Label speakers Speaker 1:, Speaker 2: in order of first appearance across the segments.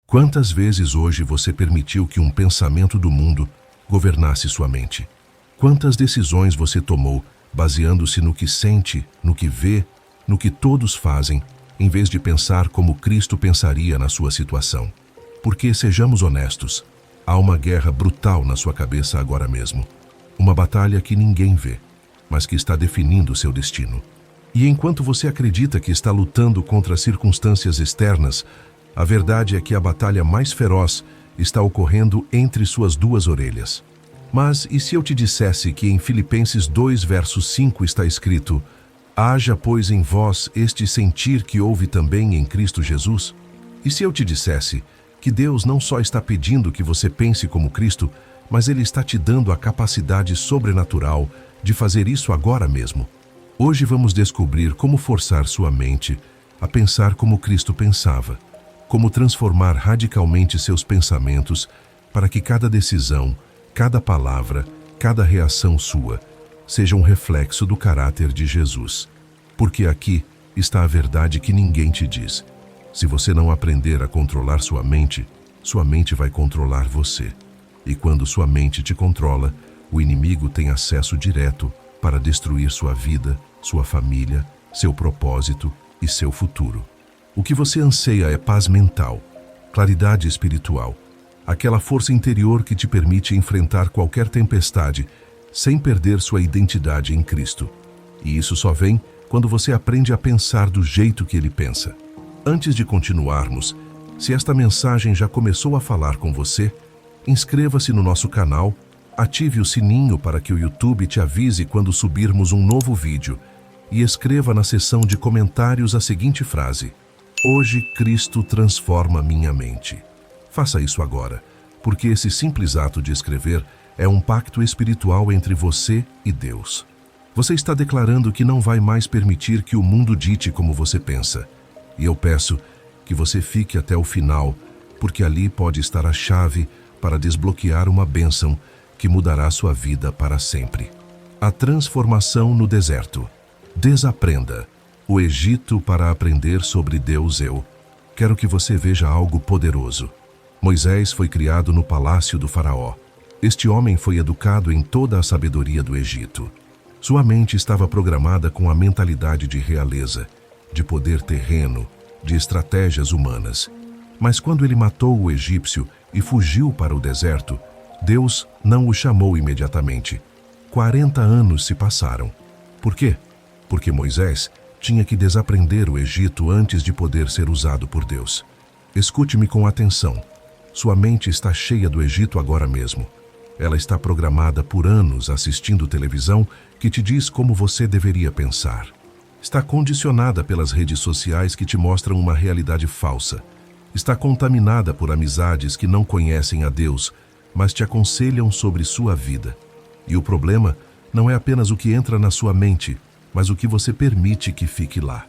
Speaker 1: Quantas vezes hoje você permitiu que um pensamento do mundo governasse sua mente? Quantas decisões você tomou baseando-se no que sente, no que vê, no que todos fazem, em vez de pensar como Cristo pensaria na sua situação? Porque, sejamos honestos, há uma guerra brutal na sua cabeça agora mesmo. Uma batalha que ninguém vê, mas que está definindo seu destino. E enquanto você acredita que está lutando contra circunstâncias externas, a verdade é que a batalha mais feroz está ocorrendo entre suas duas orelhas. Mas e se eu te dissesse que em Filipenses 2, verso 5 está escrito: haja, pois, em vós este sentir que houve também em Cristo Jesus? E se eu te dissesse que Deus não só está pedindo que você pense como Cristo, mas Ele está te dando a capacidade sobrenatural de fazer isso agora mesmo? Hoje vamos descobrir como forçar sua mente a pensar como Cristo pensava, como transformar radicalmente seus pensamentos para que cada decisão, cada palavra, cada reação sua seja um reflexo do caráter de Jesus. Porque aqui está a verdade que ninguém te diz. Se você não aprender a controlar sua mente vai controlar você. E quando sua mente te controla, o inimigo tem acesso direto para destruir sua vida, sua família, seu propósito e seu futuro. O que você anseia é paz mental, claridade espiritual, aquela força interior que te permite enfrentar qualquer tempestade sem perder sua identidade em Cristo. E isso só vem quando você aprende a pensar do jeito que Ele pensa. Antes de continuarmos, se esta mensagem já começou a falar com você, inscreva-se no nosso canal, ative o sininho para que o YouTube te avise quando subirmos um novo vídeo e escreva na seção de comentários a seguinte frase: hoje Cristo transforma minha mente. Faça isso agora, porque esse simples ato de escrever é um pacto espiritual entre você e Deus. Você está declarando que não vai mais permitir que o mundo dite como você pensa. E eu peço que você fique até o final, porque ali pode estar a chave para desbloquear uma bênção que mudará sua vida para sempre. A transformação no deserto. Desaprenda o Egito para aprender sobre Deus. Eu quero que você veja algo poderoso. Moisés foi criado no palácio do faraó. Este homem foi educado em toda a sabedoria do Egito. Sua mente estava programada com a mentalidade de realeza, de poder terreno, de estratégias humanas. Mas quando ele matou o egípcio e fugiu para o deserto, Deus não o chamou imediatamente. 40 anos se passaram. Por quê? Porque Moisés tinha que desaprender o Egito antes de poder ser usado por Deus. Escute-me com atenção. Sua mente está cheia do Egito agora mesmo. Ela está programada por anos assistindo televisão que te diz como você deveria pensar. Está condicionada pelas redes sociais que te mostram uma realidade falsa. Está contaminada por amizades que não conhecem a Deus, mas te aconselham sobre sua vida. E o problema não é apenas o que entra na sua mente, mas o que você permite que fique lá.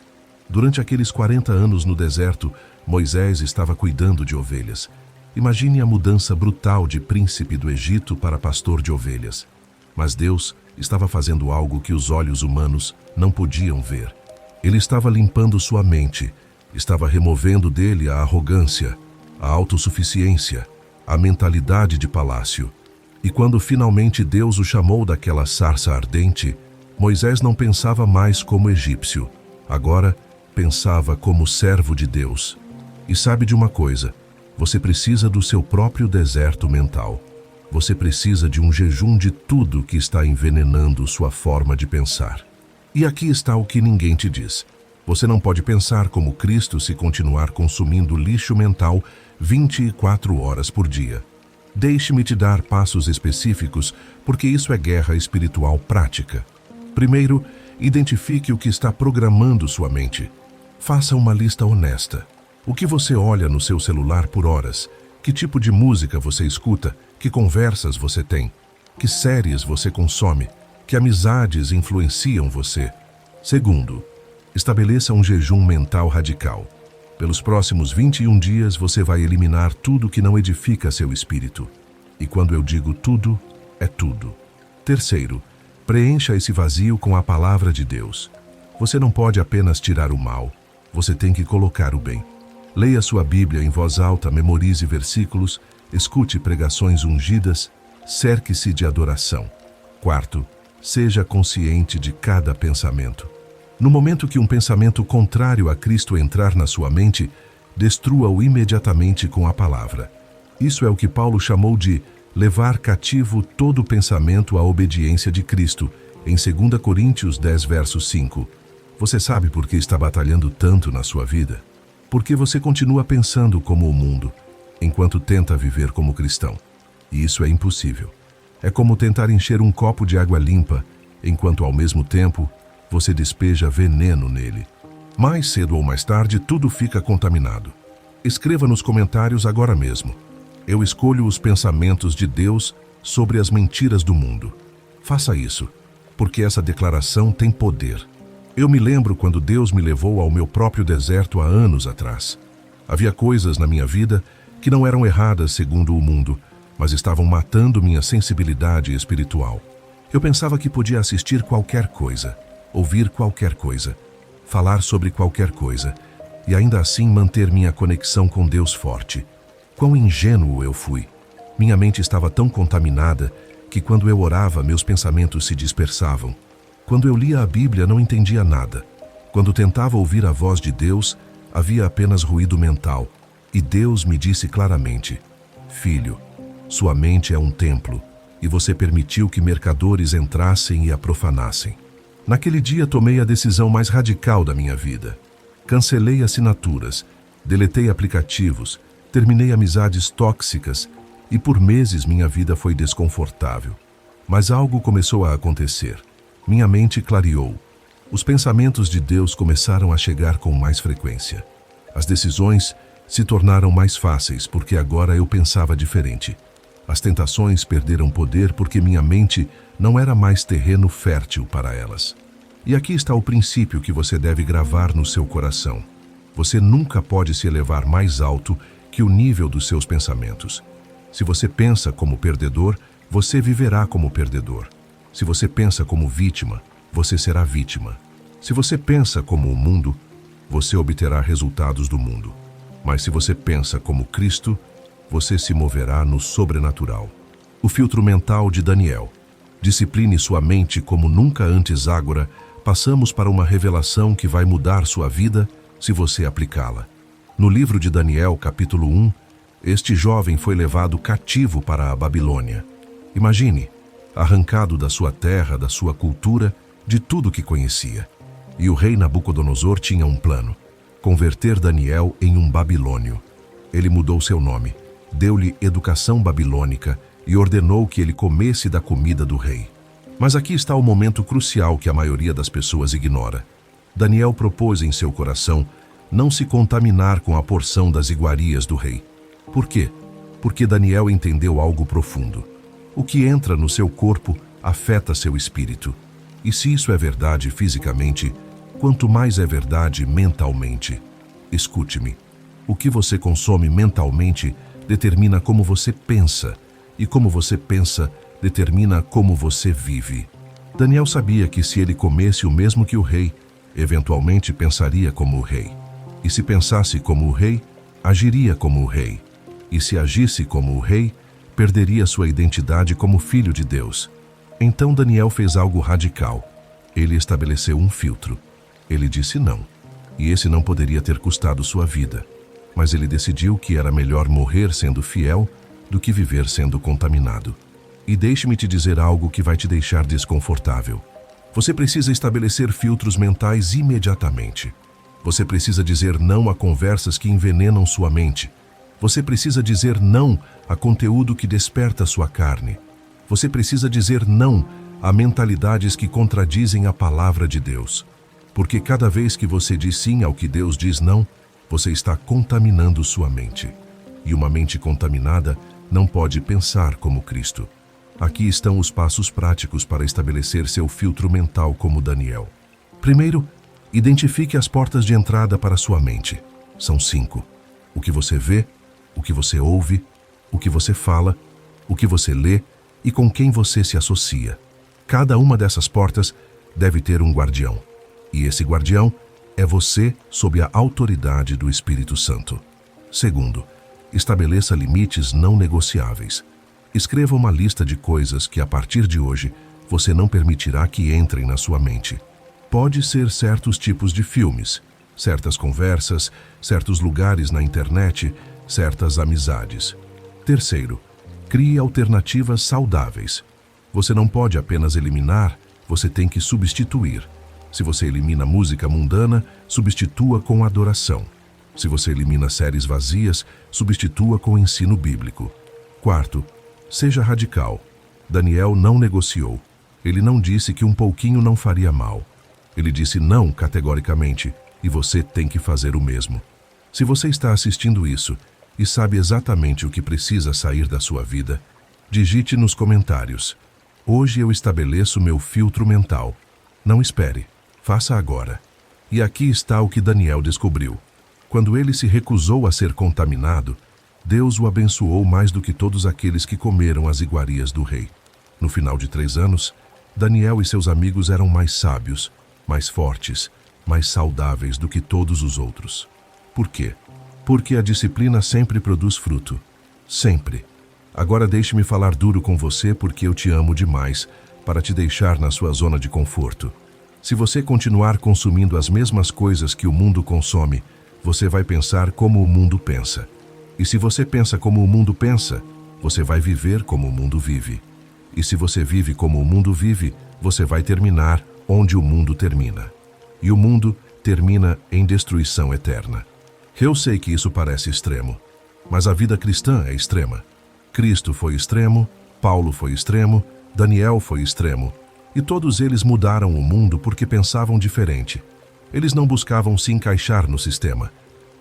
Speaker 1: Durante aqueles 40 anos no deserto, Moisés estava cuidando de ovelhas. Imagine a mudança brutal de príncipe do Egito para pastor de ovelhas. Mas Deus estava fazendo algo que os olhos humanos não podiam ver. Ele estava limpando sua mente, estava removendo dele a arrogância, a autossuficiência, a mentalidade de palácio. E quando finalmente Deus o chamou daquela sarça ardente, Moisés não pensava mais como egípcio. Agora pensava como servo de Deus. E sabe de uma coisa? Você precisa do seu próprio deserto mental. Você precisa de um jejum de tudo que está envenenando sua forma de pensar. E aqui está o que ninguém te diz. Você não pode pensar como Cristo se continuar consumindo lixo mental 24 horas por dia. Deixe-me te dar passos específicos, porque isso é guerra espiritual prática. Primeiro, identifique o que está programando sua mente. Faça uma lista honesta. O que você olha no seu celular por horas? Que tipo de música você escuta? Que conversas você tem? Que séries você consome? Que amizades influenciam você? Segundo, estabeleça um jejum mental radical. Pelos próximos 21 dias você vai eliminar tudo que não edifica seu espírito. E quando eu digo tudo, é tudo. Terceiro, preencha esse vazio com a palavra de Deus. Você não pode apenas tirar o mal, você tem que colocar o bem. Leia sua Bíblia em voz alta, memorize versículos, escute pregações ungidas, cerque-se de adoração. Quarto, seja consciente de cada pensamento. No momento que um pensamento contrário a Cristo entrar na sua mente, destrua-o imediatamente com a palavra. Isso é o que Paulo chamou de levar cativo todo pensamento à obediência de Cristo, em 2 Coríntios 10, verso 5. Você sabe por que está batalhando tanto na sua vida? Porque você continua pensando como o mundo, enquanto tenta viver como cristão. E isso é impossível. É como tentar encher um copo de água limpa, enquanto ao mesmo tempo você despeja veneno nele. Mais cedo ou mais tarde, tudo fica contaminado. Escreva nos comentários agora mesmo: eu escolho os pensamentos de Deus sobre as mentiras do mundo. Faça isso, porque essa declaração tem poder. Eu me lembro quando Deus me levou ao meu próprio deserto há anos atrás. Havia coisas na minha vida que não eram erradas segundo o mundo, mas estavam matando minha sensibilidade espiritual. Eu pensava que podia assistir qualquer coisa, ouvir qualquer coisa, falar sobre qualquer coisa, e ainda assim manter minha conexão com Deus forte. Quão ingênuo eu fui! Minha mente estava tão contaminada que quando eu orava, meus pensamentos se dispersavam. Quando eu lia a Bíblia, não entendia nada. Quando tentava ouvir a voz de Deus, havia apenas ruído mental. E Deus me disse claramente: filho, sua mente é um templo, e você permitiu que mercadores entrassem e a profanassem. Naquele dia tomei a decisão mais radical da minha vida. Cancelei assinaturas, deletei aplicativos, terminei amizades tóxicas e por meses minha vida foi desconfortável. Mas algo começou a acontecer. Minha mente clareou. Os pensamentos de Deus começaram a chegar com mais frequência. As decisões se tornaram mais fáceis porque agora eu pensava diferente. As tentações perderam poder porque minha mente não era mais terreno fértil para elas. E aqui está o princípio que você deve gravar no seu coração. Você nunca pode se elevar mais alto que o nível dos seus pensamentos. Se você pensa como perdedor, você viverá como perdedor. Se você pensa como vítima, você será vítima. Se você pensa como o mundo, você obterá resultados do mundo. Mas se você pensa como Cristo, você se moverá no sobrenatural. O filtro mental de Daniel. Discipline sua mente como nunca antes. Agora, passamos para uma revelação que vai mudar sua vida se você aplicá-la. No livro de Daniel, capítulo 1, este jovem foi levado cativo para a Babilônia. Imagine, arrancado da sua terra, da sua cultura, de tudo que conhecia. E o rei Nabucodonosor tinha um plano: converter Daniel em um babilônio. Ele mudou seu nome, deu-lhe educação babilônica e ordenou que ele comesse da comida do rei. Mas aqui está o momento crucial que a maioria das pessoas ignora. Daniel propôs em seu coração não se contaminar com a porção das iguarias do rei. Por quê? Porque Daniel entendeu algo profundo. O que entra no seu corpo afeta seu espírito. E se isso é verdade fisicamente, quanto mais é verdade mentalmente. Escute-me. O que você consome mentalmente determina como você pensa, e como você pensa determina como você vive. Daniel sabia que se ele comesse o mesmo que o rei, eventualmente pensaria como o rei. E se pensasse como o rei, agiria como o rei. E se agisse como o rei, perderia sua identidade como filho de Deus. Então Daniel fez algo radical. Ele estabeleceu um filtro. Ele disse não. E esse não poderia ter custado sua vida. Mas ele decidiu que era melhor morrer sendo fiel do que viver sendo contaminado. E deixe-me te dizer algo que vai te deixar desconfortável. Você precisa estabelecer filtros mentais imediatamente. Você precisa dizer não a conversas que envenenam sua mente. Você precisa dizer não a conteúdo que desperta sua carne. Você precisa dizer não a mentalidades que contradizem a palavra de Deus. Porque cada vez que você diz sim ao que Deus diz não, você está contaminando sua mente. E uma mente contaminada não pode pensar como Cristo. Aqui estão os passos práticos para estabelecer seu filtro mental como Daniel. Primeiro, identifique as portas de entrada para sua mente. São 5. O que você vê, o que você ouve, o que você fala, o que você lê e com quem você se associa. Cada uma dessas portas deve ter um guardião. E esse guardião é você sob a autoridade do Espírito Santo. Segundo, estabeleça limites não negociáveis. Escreva uma lista de coisas que, a partir de hoje, você não permitirá que entrem na sua mente. Pode ser certos tipos de filmes, certas conversas, certos lugares na internet, certas amizades. Terceiro, crie alternativas saudáveis. Você não pode apenas eliminar, você tem que substituir. Se você elimina música mundana, substitua com adoração. Se você elimina séries vazias, substitua com ensino bíblico. Quarto, seja radical. Daniel não negociou. Ele não disse que um pouquinho não faria mal. Ele disse não categoricamente, e você tem que fazer o mesmo. Se você está assistindo isso e sabe exatamente o que precisa sair da sua vida, digite nos comentários: hoje eu estabeleço meu filtro mental. Não espere, faça agora. E aqui está o que Daniel descobriu. Quando ele se recusou a ser contaminado, Deus o abençoou mais do que todos aqueles que comeram as iguarias do rei. No final de 3 anos, Daniel e seus amigos eram mais sábios, mais fortes, mais saudáveis do que todos os outros. Por quê? Porque a disciplina sempre produz fruto. Sempre. Agora deixe-me falar duro com você porque eu te amo demais para te deixar na sua zona de conforto. Se você continuar consumindo as mesmas coisas que o mundo consome, você vai pensar como o mundo pensa. E se você pensa como o mundo pensa, você vai viver como o mundo vive. E se você vive como o mundo vive, você vai terminar onde o mundo termina. E o mundo termina em destruição eterna. Eu sei que isso parece extremo, mas a vida cristã é extrema. Cristo foi extremo, Paulo foi extremo, Daniel foi extremo, e todos eles mudaram o mundo porque pensavam diferente. Eles não buscavam se encaixar no sistema,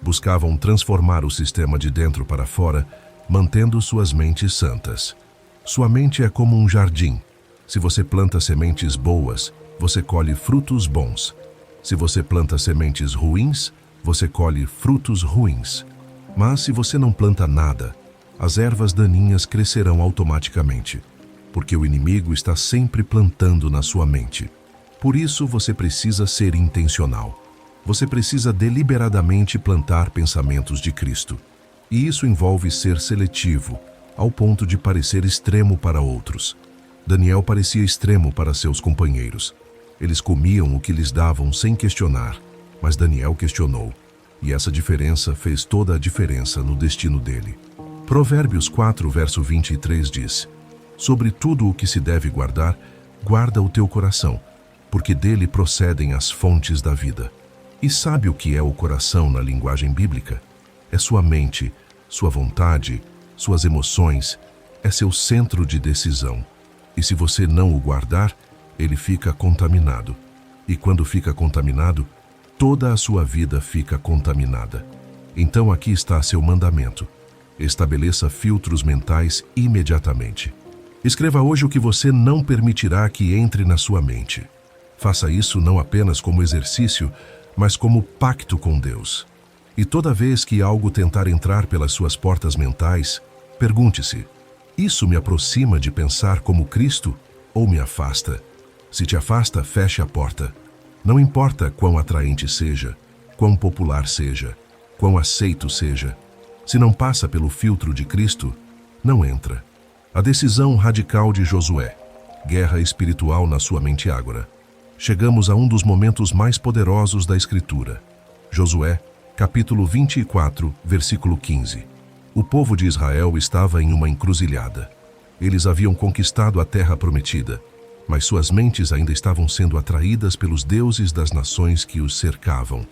Speaker 1: buscavam transformar o sistema de dentro para fora, mantendo suas mentes santas. Sua mente é como um jardim. Se você planta sementes boas, você colhe frutos bons. Se você planta sementes ruins, você colhe frutos ruins. Mas se você não planta nada, as ervas daninhas crescerão automaticamente, porque o inimigo está sempre plantando na sua mente. Por isso você precisa ser intencional. Você precisa deliberadamente plantar pensamentos de Cristo. E isso envolve ser seletivo, ao ponto de parecer extremo para outros. Daniel parecia extremo para seus companheiros. Eles comiam o que lhes davam sem questionar, mas Daniel questionou. E essa diferença fez toda a diferença no destino dele. Provérbios 4, verso 23 diz: sobre tudo o que se deve guardar, guarda o teu coração, porque dele procedem as fontes da vida. E sabe o que é o coração na linguagem bíblica? É sua mente, sua vontade, suas emoções, é seu centro de decisão. E se você não o guardar, ele fica contaminado. E quando fica contaminado, toda a sua vida fica contaminada. Então aqui está seu mandamento. Estabeleça filtros mentais imediatamente. Escreva hoje o que você não permitirá que entre na sua mente. Faça isso não apenas como exercício, mas como pacto com Deus. E toda vez que algo tentar entrar pelas suas portas mentais, pergunte-se: isso me aproxima de pensar como Cristo ou me afasta? Se te afasta, feche a porta. Não importa quão atraente seja, quão popular seja, quão aceito seja. Se não passa pelo filtro de Cristo, não entra. A decisão radical de Josué. Guerra espiritual na sua mente agora. Chegamos a um dos momentos mais poderosos da Escritura. Josué, capítulo 24, versículo 15. O povo de Israel estava em uma encruzilhada. Eles haviam conquistado a terra prometida, mas suas mentes ainda estavam sendo atraídas pelos deuses das nações que os cercavam.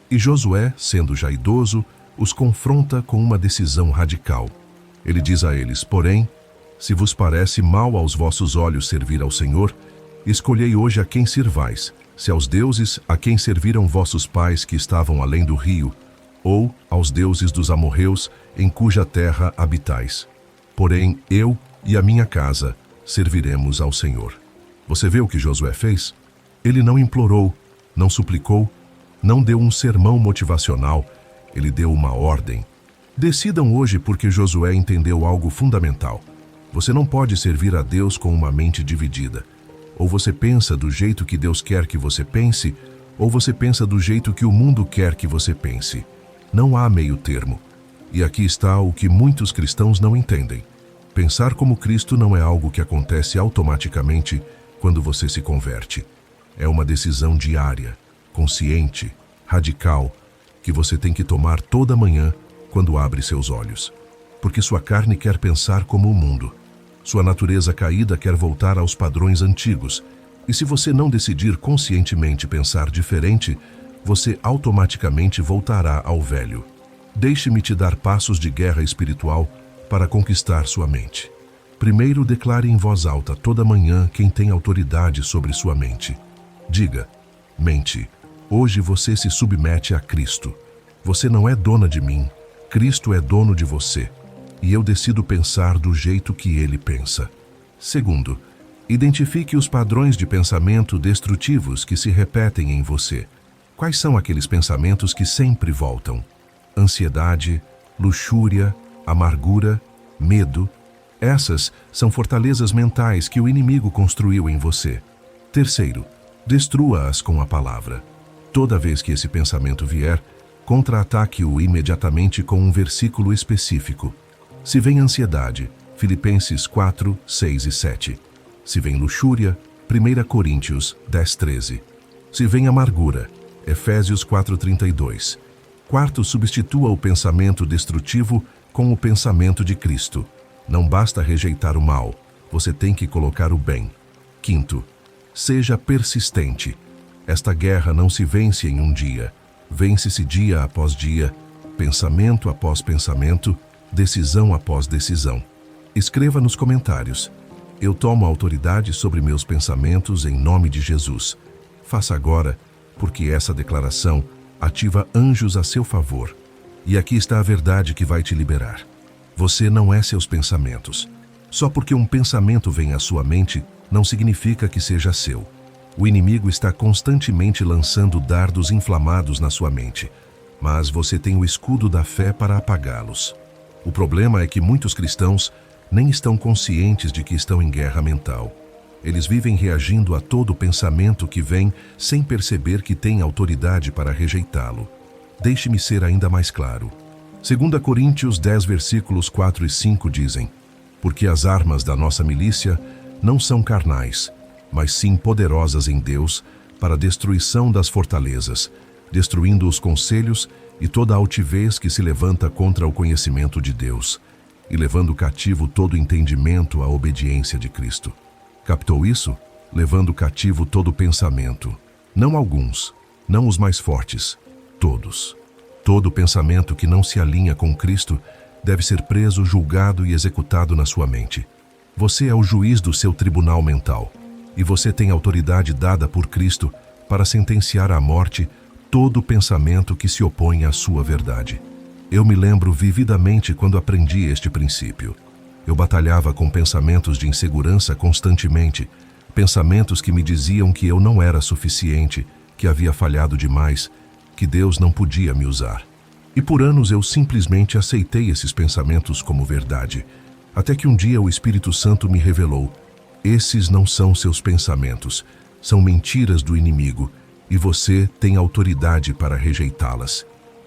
Speaker 1: E Josué, sendo já idoso, os confronta com uma decisão radical. Ele diz a eles: porém, se vos parece mal aos vossos olhos servir ao Senhor, escolhei hoje a quem sirvais, se aos deuses a quem serviram vossos pais que estavam além do rio, ou aos deuses dos amorreus em cuja terra habitais. Porém, eu e a minha casa serviremos ao Senhor. Você vê o que Josué fez? Ele não implorou, não suplicou, não deu um sermão motivacional, ele deu uma ordem. Decidam hoje porque Josué entendeu algo fundamental. Você não pode servir a Deus com uma mente dividida. Ou você pensa do jeito que Deus quer que você pense, ou você pensa do jeito que o mundo quer que você pense. Não há meio termo. E aqui está o que muitos cristãos não entendem. Pensar como Cristo não é algo que acontece automaticamente quando você se converte. É uma decisão diária, consciente, radical, que você tem que tomar toda manhã quando abre seus olhos. Porque sua carne quer pensar como o mundo. Sua natureza caída quer voltar aos padrões antigos. E se você não decidir conscientemente pensar diferente, você automaticamente voltará ao velho. Deixe-me te dar passos de guerra espiritual para conquistar sua mente. Primeiro, declare em voz alta toda manhã quem tem autoridade sobre sua mente. Diga: mente, hoje você se submete a Cristo. Você não é dona de mim, Cristo é dono de você. E eu decido pensar do jeito que ele pensa. Segundo, identifique os padrões de pensamento destrutivos que se repetem em você. Quais são aqueles pensamentos que sempre voltam? Ansiedade, luxúria, amargura, medo. Essas são fortalezas mentais que o inimigo construiu em você. Terceiro, destrua-as com a palavra. Toda vez que esse pensamento vier, contra-ataque-o imediatamente com um versículo específico. Se vem ansiedade, Filipenses 4, 6 e 7. Se vem luxúria, 1 Coríntios 10, 13. Se vem amargura, Efésios 4, 32. Quarto, substitua o pensamento destrutivo com o pensamento de Cristo. Não basta rejeitar o mal, você tem que colocar o bem. Quinto, seja persistente. Esta guerra não se vence em um dia. Vence-se dia após dia, pensamento após pensamento, decisão após decisão. Escreva nos comentários: eu tomo autoridade sobre meus pensamentos em nome de Jesus. Faça agora, porque essa declaração ativa anjos a seu favor. E aqui está a verdade que vai te liberar. Você não é seus pensamentos. Só porque um pensamento vem à sua mente, não significa que seja seu. O inimigo está constantemente lançando dardos inflamados na sua mente, mas você tem o escudo da fé para apagá-los. O problema é que muitos cristãos nem estão conscientes de que estão em guerra mental. Eles vivem reagindo a todo pensamento que vem sem perceber que têm autoridade para rejeitá-lo. Deixe-me ser ainda mais claro. 2 Coríntios 10, versículos 4 e 5 dizem: porque as armas da nossa milícia não são carnais, mas sim poderosas em Deus para a destruição das fortalezas, destruindo os conselhos e toda a altivez que se levanta contra o conhecimento de Deus, e levando cativo todo entendimento à obediência de Cristo. Captou isso? Levando cativo todo pensamento. Não alguns, não os mais fortes, todos. Todo pensamento que não se alinha com Cristo deve ser preso, julgado e executado na sua mente. Você é o juiz do seu tribunal mental, e você tem autoridade dada por Cristo para sentenciar à morte todo pensamento que se opõe à sua verdade. Eu me lembro vividamente quando aprendi este princípio. Eu batalhava com pensamentos de insegurança constantemente, pensamentos que me diziam que eu não era suficiente, que havia falhado demais, que Deus não podia me usar. E por anos eu simplesmente aceitei esses pensamentos como verdade, até que um dia o Espírito Santo me revelou: esses não são seus pensamentos, são mentiras do inimigo, e você tem autoridade para rejeitá-las.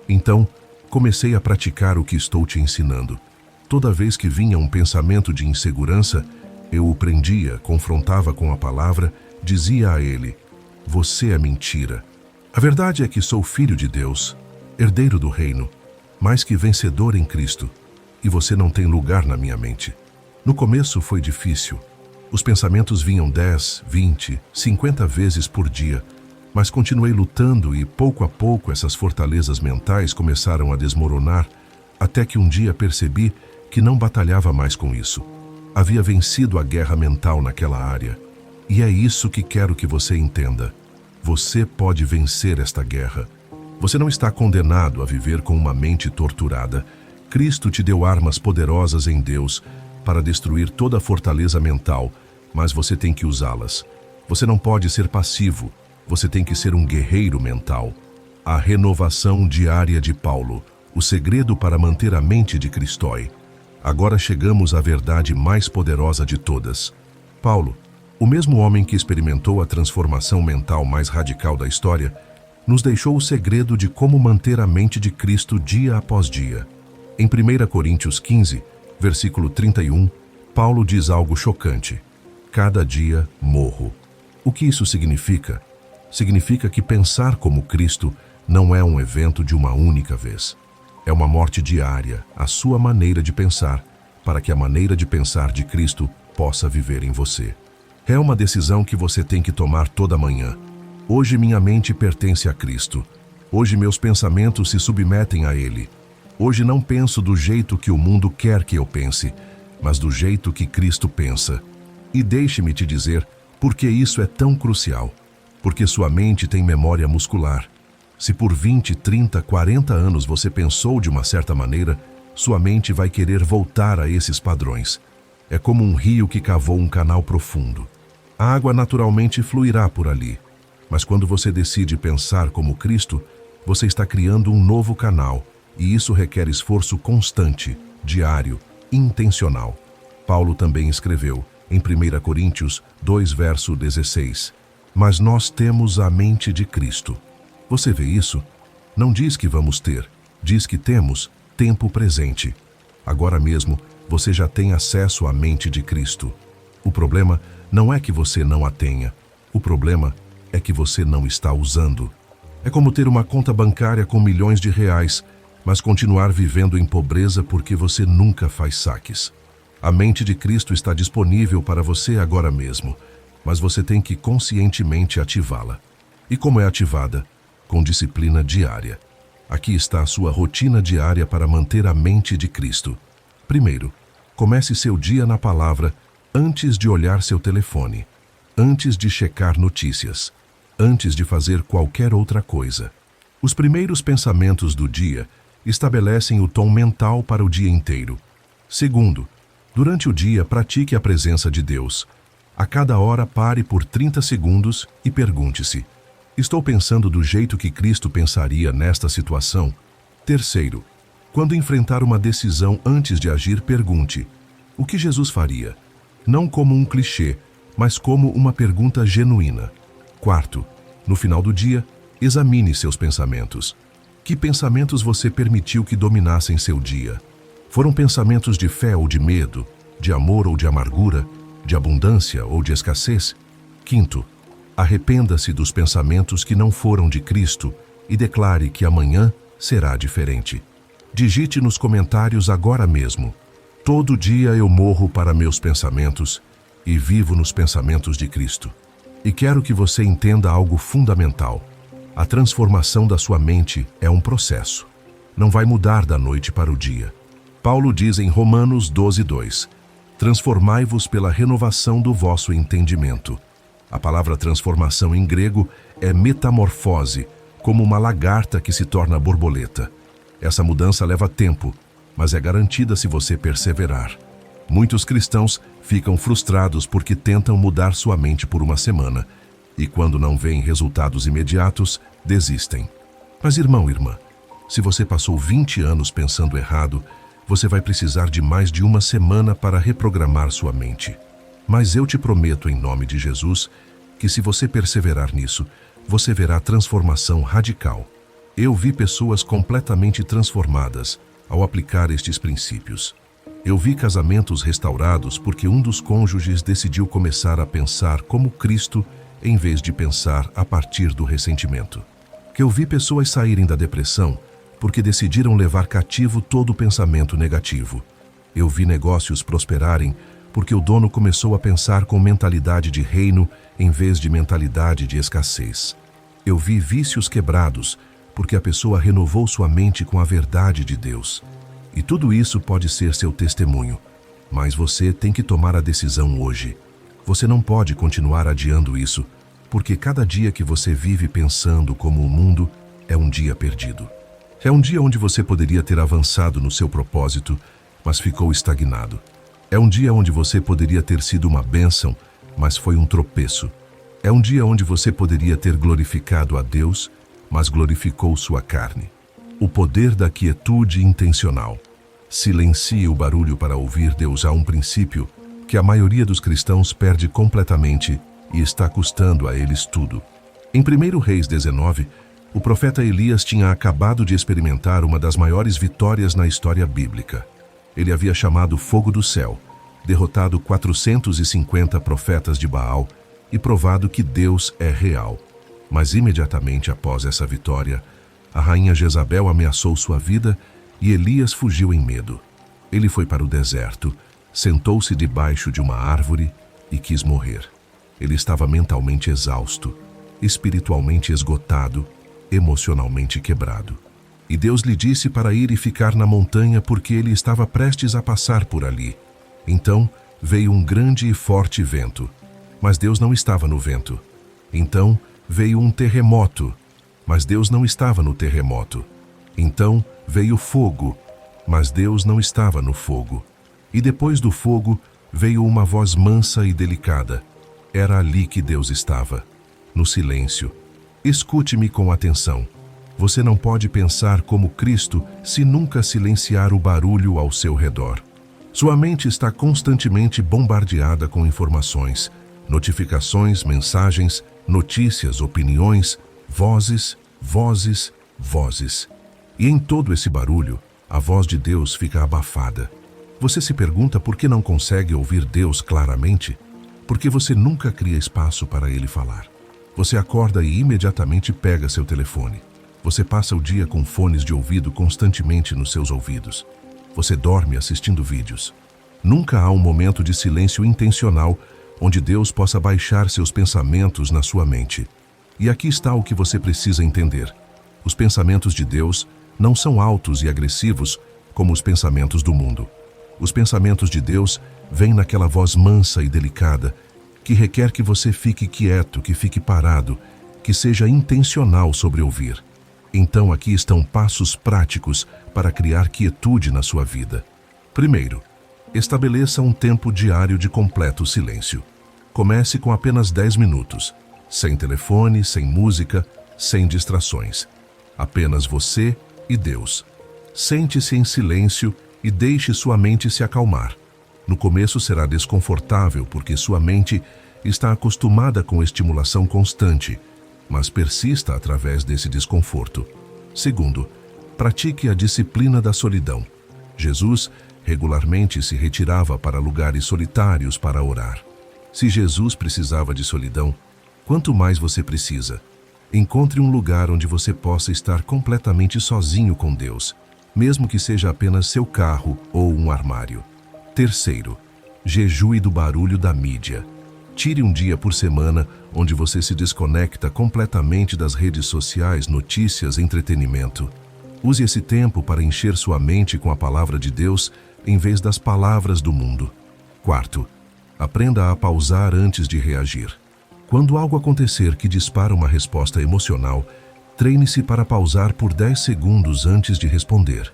Speaker 1: Então, comecei a praticar o que estou te ensinando. Toda vez que vinha um pensamento de insegurança, eu o prendia, confrontava com a palavra, dizia a ele: você é mentira. A verdade é que sou filho de Deus, herdeiro do reino, mais que vencedor em Cristo, e você não tem lugar na minha mente. No começo foi difícil. Os pensamentos vinham 10, 20, 50 vezes por dia, mas continuei lutando e pouco a pouco essas fortalezas mentais começaram a desmoronar, até que um dia percebi que não batalhava mais com isso. Havia vencido a guerra mental naquela área. E é isso que quero que você entenda. Você pode vencer esta guerra. Você não está condenado a viver com uma mente torturada. Cristo te deu armas poderosas em Deus para destruir toda a fortaleza mental, mas você tem que usá-las. Você não pode ser passivo. Você tem que ser um guerreiro mental. A renovação diária de Paulo, o segredo para manter a mente de Cristói. Agora chegamos à verdade mais poderosa de todas. Paulo, o mesmo homem que experimentou a transformação mental mais radical da história, nos deixou o segredo de como manter a mente de Cristo dia após dia. Em 1 Coríntios 15, versículo 31, Paulo diz algo chocante: cada dia morro. O que isso significa? Significa que pensar como Cristo não é um evento de uma única vez. É uma morte diária, a sua maneira de pensar, para que a maneira de pensar de Cristo possa viver em você. É uma decisão que você tem que tomar toda manhã. Hoje minha mente pertence a Cristo. Hoje meus pensamentos se submetem a Ele. Hoje não penso do jeito que o mundo quer que eu pense, mas do jeito que Cristo pensa. E deixe-me te dizer por que isso é tão crucial. Porque sua mente tem memória muscular. Se por 20, 30, 40 anos você pensou de uma certa maneira, sua mente vai querer voltar a esses padrões. É como um rio que cavou um canal profundo. A água naturalmente fluirá por ali. Mas quando você decide pensar como Cristo, você está criando um novo canal, e isso requer esforço constante, diário, intencional. Paulo também escreveu, em 1 Coríntios 2, verso 16, mas nós temos a mente de Cristo. Você vê isso? Não diz que vamos ter, diz que temos tempo presente. Agora mesmo, você já tem acesso à mente de Cristo. O problema não é que você não a tenha. O problema é que você não está usando. É como ter uma conta bancária com milhões de reais, mas continuar vivendo em pobreza porque você nunca faz saques. A mente de Cristo está disponível para você agora mesmo, mas você tem que conscientemente ativá-la. E como é ativada? Com disciplina diária. Aqui está a sua rotina diária para manter a mente de Cristo. Primeiro, comece seu dia na palavra antes de olhar seu telefone, antes de checar notícias, antes de fazer qualquer outra coisa. Os primeiros pensamentos do dia estabelecem o tom mental para o dia inteiro. Segundo, durante o dia pratique a presença de Deus. A cada hora pare por 30 segundos e pergunte-se: estou pensando do jeito que Cristo pensaria nesta situação? Terceiro, quando enfrentar uma decisão antes de agir, pergunte: o que Jesus faria? Não como um clichê, mas como uma pergunta genuína. Quarto, no final do dia, examine seus pensamentos. Que pensamentos você permitiu que dominassem seu dia? Foram pensamentos de fé ou de medo, de amor ou de amargura, de abundância ou de escassez? Quinto, arrependa-se dos pensamentos que não foram de Cristo e declare que amanhã será diferente. Digite nos comentários agora mesmo: todo dia eu morro para meus pensamentos e vivo nos pensamentos de Cristo. E quero que você entenda algo fundamental. A transformação da sua mente é um processo. Não vai mudar da noite para o dia. Paulo diz em Romanos 12:2, transformai-vos pela renovação do vosso entendimento. A palavra transformação em grego é metamorfose, como uma lagarta que se torna borboleta. Essa mudança leva tempo, mas é garantida se você perseverar. Muitos cristãos ficam frustrados porque tentam mudar sua mente por uma semana e, quando não veem resultados imediatos, desistem. Mas, irmão, irmã, se você passou 20 anos pensando errado, você vai precisar de mais de uma semana para reprogramar sua mente. Mas eu te prometo, em nome de Jesus, que se você perseverar nisso, você verá transformação radical. Eu vi pessoas completamente transformadas ao aplicar estes princípios. Eu vi casamentos restaurados porque um dos cônjuges decidiu começar a pensar como Cristo em vez de pensar a partir do ressentimento. Eu vi pessoas saírem da depressão porque decidiram levar cativo todo o pensamento negativo. Eu vi negócios prosperarem porque o dono começou a pensar com mentalidade de reino em vez de mentalidade de escassez. Eu vi vícios quebrados porque a pessoa renovou sua mente com a verdade de Deus. E tudo isso pode ser seu testemunho, mas você tem que tomar a decisão hoje. Você não pode continuar adiando isso, porque cada dia que você vive pensando como o mundo é um dia perdido. É um dia onde você poderia ter avançado no seu propósito, mas ficou estagnado. É um dia onde você poderia ter sido uma bênção, mas foi um tropeço. É um dia onde você poderia ter glorificado a Deus, mas glorificou sua carne. O poder da quietude intencional. Silencie o barulho para ouvir Deus. Há um princípio que a maioria dos cristãos perde completamente e está custando a eles tudo. Em 1 Reis 19, O profeta Elias tinha acabado de experimentar uma das maiores vitórias na história bíblica. Ele havia chamado fogo do céu, derrotado 450 profetas de Baal e provado que Deus é real. Mas imediatamente após essa vitória, a rainha Jezabel ameaçou sua vida e Elias fugiu em medo. Ele foi para o deserto, sentou-se debaixo de uma árvore e quis morrer. Ele estava mentalmente exausto, espiritualmente esgotado, emocionalmente quebrado. E Deus lhe disse para ir e ficar na montanha porque ele estava prestes a passar por ali. Então veio um grande e forte vento, mas Deus não estava no vento. Então veio um terremoto, mas Deus não estava no terremoto. Então veio fogo, mas Deus não estava no fogo. E depois do fogo veio uma voz mansa e delicada. Era ali que Deus estava, no silêncio. Escute-me com atenção. Você não pode pensar como Cristo se nunca silenciar o barulho ao seu redor. Sua mente está constantemente bombardeada com informações, notificações, mensagens, notícias, opiniões, vozes, vozes, vozes. E em todo esse barulho, a voz de Deus fica abafada. Você se pergunta por que não consegue ouvir Deus claramente? Porque você nunca cria espaço para Ele falar. Você acorda e imediatamente pega seu telefone. Você passa o dia com fones de ouvido constantemente nos seus ouvidos. Você dorme assistindo vídeos. Nunca há um momento de silêncio intencional onde Deus possa baixar seus pensamentos na sua mente. E aqui está o que você precisa entender. Os pensamentos de Deus não são altos e agressivos como os pensamentos do mundo. Os pensamentos de Deus vêm naquela voz mansa e delicada que requer que você fique quieto, que fique parado, que seja intencional sobre ouvir. Então aqui estão passos práticos para criar quietude na sua vida. Primeiro, estabeleça um tempo diário de completo silêncio. Comece com apenas 10 minutos, sem telefone, sem música, sem distrações. Apenas você e Deus. Sente-se em silêncio e deixe sua mente se acalmar. No começo será desconfortável porque sua mente está acostumada com estimulação constante, mas persista através desse desconforto. Segundo, pratique a disciplina da solidão. Jesus regularmente se retirava para lugares solitários para orar. Se Jesus precisava de solidão, quanto mais você precisa. Encontre um lugar onde você possa estar completamente sozinho com Deus, mesmo que seja apenas seu carro ou um armário. Terceiro, jejue do barulho da mídia. Tire um dia por semana onde você se desconecta completamente das redes sociais, notícias, entretenimento. Use esse tempo para encher sua mente com a palavra de Deus em vez das palavras do mundo. Quarto, aprenda a pausar antes de reagir. Quando algo acontecer que dispara uma resposta emocional, treine-se para pausar por 10 segundos antes de responder.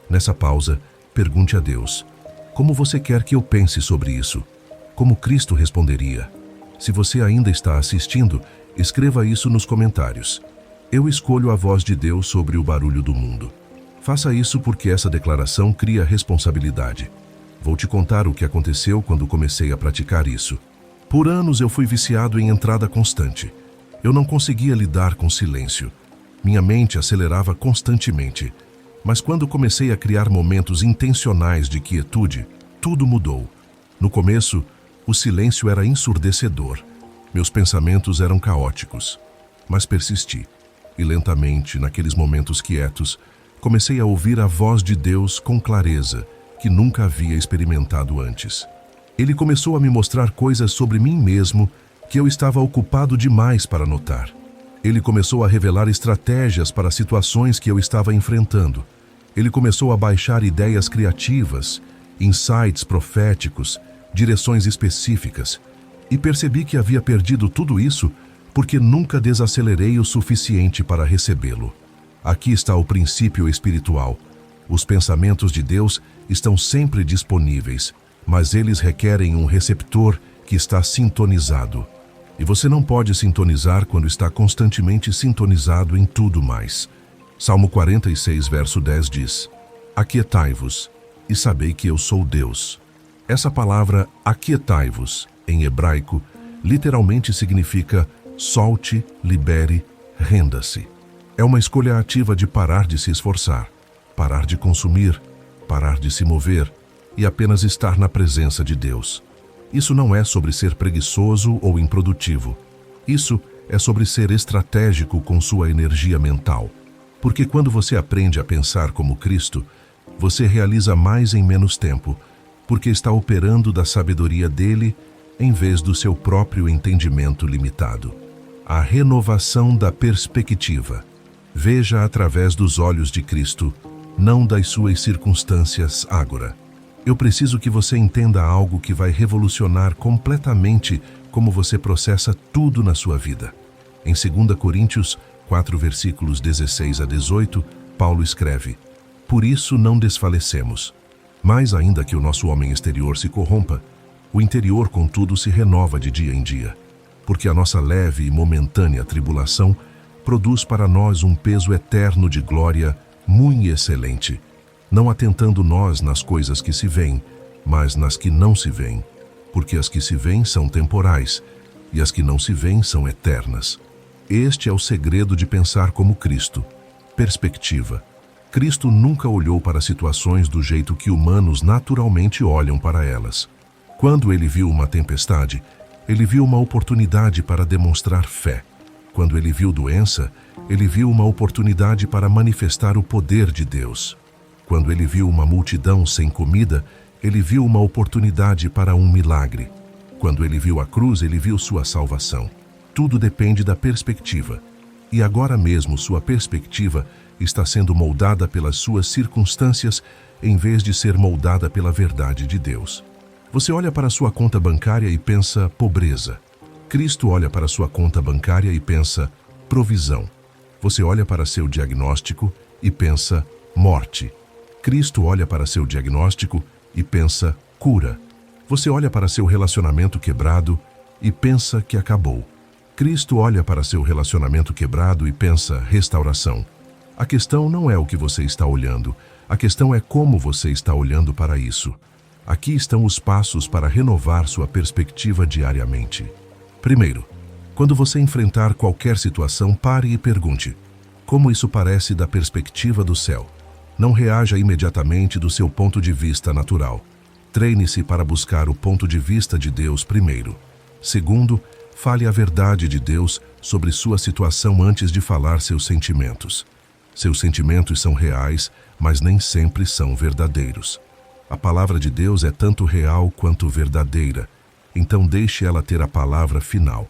Speaker 1: Nessa pausa, pergunte a Deus: como você quer que eu pense sobre isso? Como Cristo responderia? Se você ainda está assistindo, escreva isso nos comentários. Eu escolho a voz de Deus sobre o barulho do mundo. Faça isso porque essa declaração cria responsabilidade. Vou te contar o que aconteceu quando comecei a praticar isso. Por anos eu fui viciado em entrada constante. Eu não conseguia lidar com silêncio. Minha mente acelerava constantemente. Mas quando comecei a criar momentos intencionais de quietude, tudo mudou. No começo, o silêncio era ensurdecedor. Meus pensamentos eram caóticos. Mas persisti. E lentamente, naqueles momentos quietos, comecei a ouvir a voz de Deus com clareza, que nunca havia experimentado antes. Ele começou a me mostrar coisas sobre mim mesmo que eu estava ocupado demais para notar. Ele começou a revelar estratégias para situações que eu estava enfrentando. Ele começou a baixar ideias criativas, insights proféticos, direções específicas. E percebi que havia perdido tudo isso porque nunca desacelerei o suficiente para recebê-lo. Aqui está o princípio espiritual. Os pensamentos de Deus estão sempre disponíveis, mas eles requerem um receptor que está sintonizado. E você não pode sintonizar quando está constantemente sintonizado em tudo mais. Salmo 46, verso 10 diz: aquietai-vos e sabei que eu sou Deus. Essa palavra aquietai-vos, em hebraico, literalmente significa solte, libere, renda-se. É uma escolha ativa de parar de se esforçar, parar de consumir, parar de se mover e apenas estar na presença de Deus. Isso não é sobre ser preguiçoso ou improdutivo. Isso é sobre ser estratégico com sua energia mental. Porque quando você aprende a pensar como Cristo, você realiza mais em menos tempo, porque está operando da sabedoria dele em vez do seu próprio entendimento limitado. A renovação da perspectiva. Veja através dos olhos de Cristo, não das suas circunstâncias agora. Eu preciso que você entenda algo que vai revolucionar completamente como você processa tudo na sua vida. Em 2 Coríntios 4, versículos 16 a 18, Paulo escreve: Por isso não desfalecemos. Mais ainda que o nosso homem exterior se corrompa, o interior, contudo, se renova de dia em dia, porque a nossa leve e momentânea tribulação produz para nós um peso eterno de glória muito excelente, não atentando nós nas coisas que se veem, mas nas que não se veem, porque as que se veem são temporais, e as que não se veem são eternas. Este é o segredo de pensar como Cristo. Perspectiva. Cristo nunca olhou para situações do jeito que humanos naturalmente olham para elas. Quando ele viu uma tempestade, ele viu uma oportunidade para demonstrar fé. Quando ele viu doença, ele viu uma oportunidade para manifestar o poder de Deus. Quando ele viu uma multidão sem comida, ele viu uma oportunidade para um milagre. Quando ele viu a cruz, ele viu sua salvação. Tudo depende da perspectiva. E agora mesmo sua perspectiva está sendo moldada pelas suas circunstâncias em vez de ser moldada pela verdade de Deus. Você olha para sua conta bancária e pensa pobreza. Cristo olha para sua conta bancária e pensa provisão. Você olha para seu diagnóstico e pensa morte. Cristo olha para seu diagnóstico e pensa cura. Você olha para seu relacionamento quebrado e pensa que acabou. Cristo olha para seu relacionamento quebrado e pensa restauração. A questão não é o que você está olhando, a questão é como você está olhando para isso. Aqui estão os passos para renovar sua perspectiva diariamente. Primeiro, quando você enfrentar qualquer situação, pare e pergunte: como isso parece da perspectiva do céu? Não reaja imediatamente do seu ponto de vista natural. Treine-se para buscar o ponto de vista de Deus primeiro. Segundo, fale a verdade de Deus sobre sua situação antes de falar seus sentimentos. Seus sentimentos são reais, mas nem sempre são verdadeiros. A palavra de Deus é tanto real quanto verdadeira, então deixe ela ter a palavra final.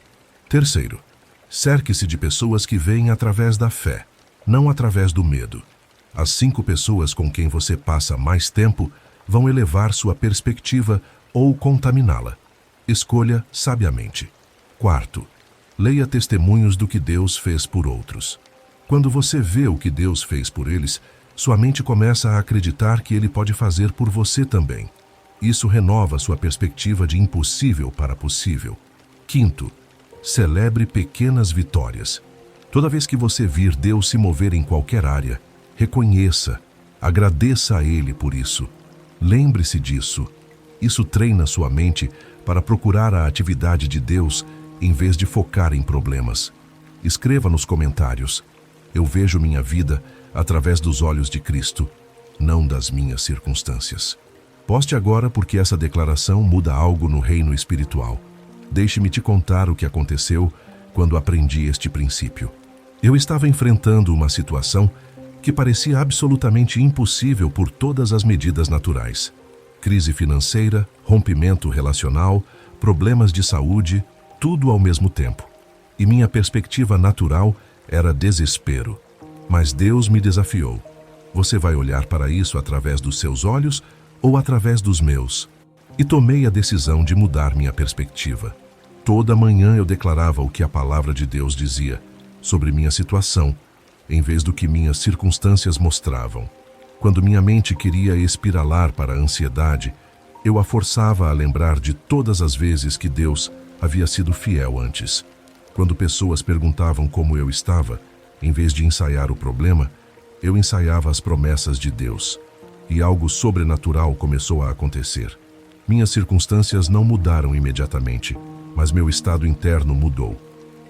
Speaker 1: Terceiro, cerque-se de pessoas que veem através da fé, não através do medo. As 5 pessoas com quem você passa mais tempo vão elevar sua perspectiva ou contaminá-la. Escolha sabiamente. Quarto, leia testemunhos do que Deus fez por outros. Quando você vê o que Deus fez por eles, sua mente começa a acreditar que Ele pode fazer por você também. Isso renova sua perspectiva de impossível para possível. Quinto, celebre pequenas vitórias. Toda vez que você vir Deus se mover em qualquer área, reconheça, agradeça a Ele por isso. Lembre-se disso. Isso treina sua mente para procurar a atividade de Deus em vez de focar em problemas. Escreva nos comentários: eu vejo minha vida através dos olhos de Cristo, não das minhas circunstâncias. Poste agora porque essa declaração muda algo no reino espiritual. Deixe-me te contar o que aconteceu quando aprendi este princípio. Eu estava enfrentando uma situação que parecia absolutamente impossível por todas as medidas naturais. Crise financeira, rompimento relacional, problemas de saúde, tudo ao mesmo tempo. E minha perspectiva natural era desespero. Mas Deus me desafiou. Você vai olhar para isso através dos seus olhos ou através dos meus? E tomei a decisão de mudar minha perspectiva. Toda manhã eu declarava o que a palavra de Deus dizia sobre minha situação, em vez do que minhas circunstâncias mostravam. Quando minha mente queria espiralar para a ansiedade, eu a forçava a lembrar de todas as vezes que Deus havia sido fiel antes. Quando pessoas perguntavam como eu estava, em vez de ensaiar o problema, eu ensaiava as promessas de Deus. E algo sobrenatural começou a acontecer. Minhas circunstâncias não mudaram imediatamente, mas meu estado interno mudou.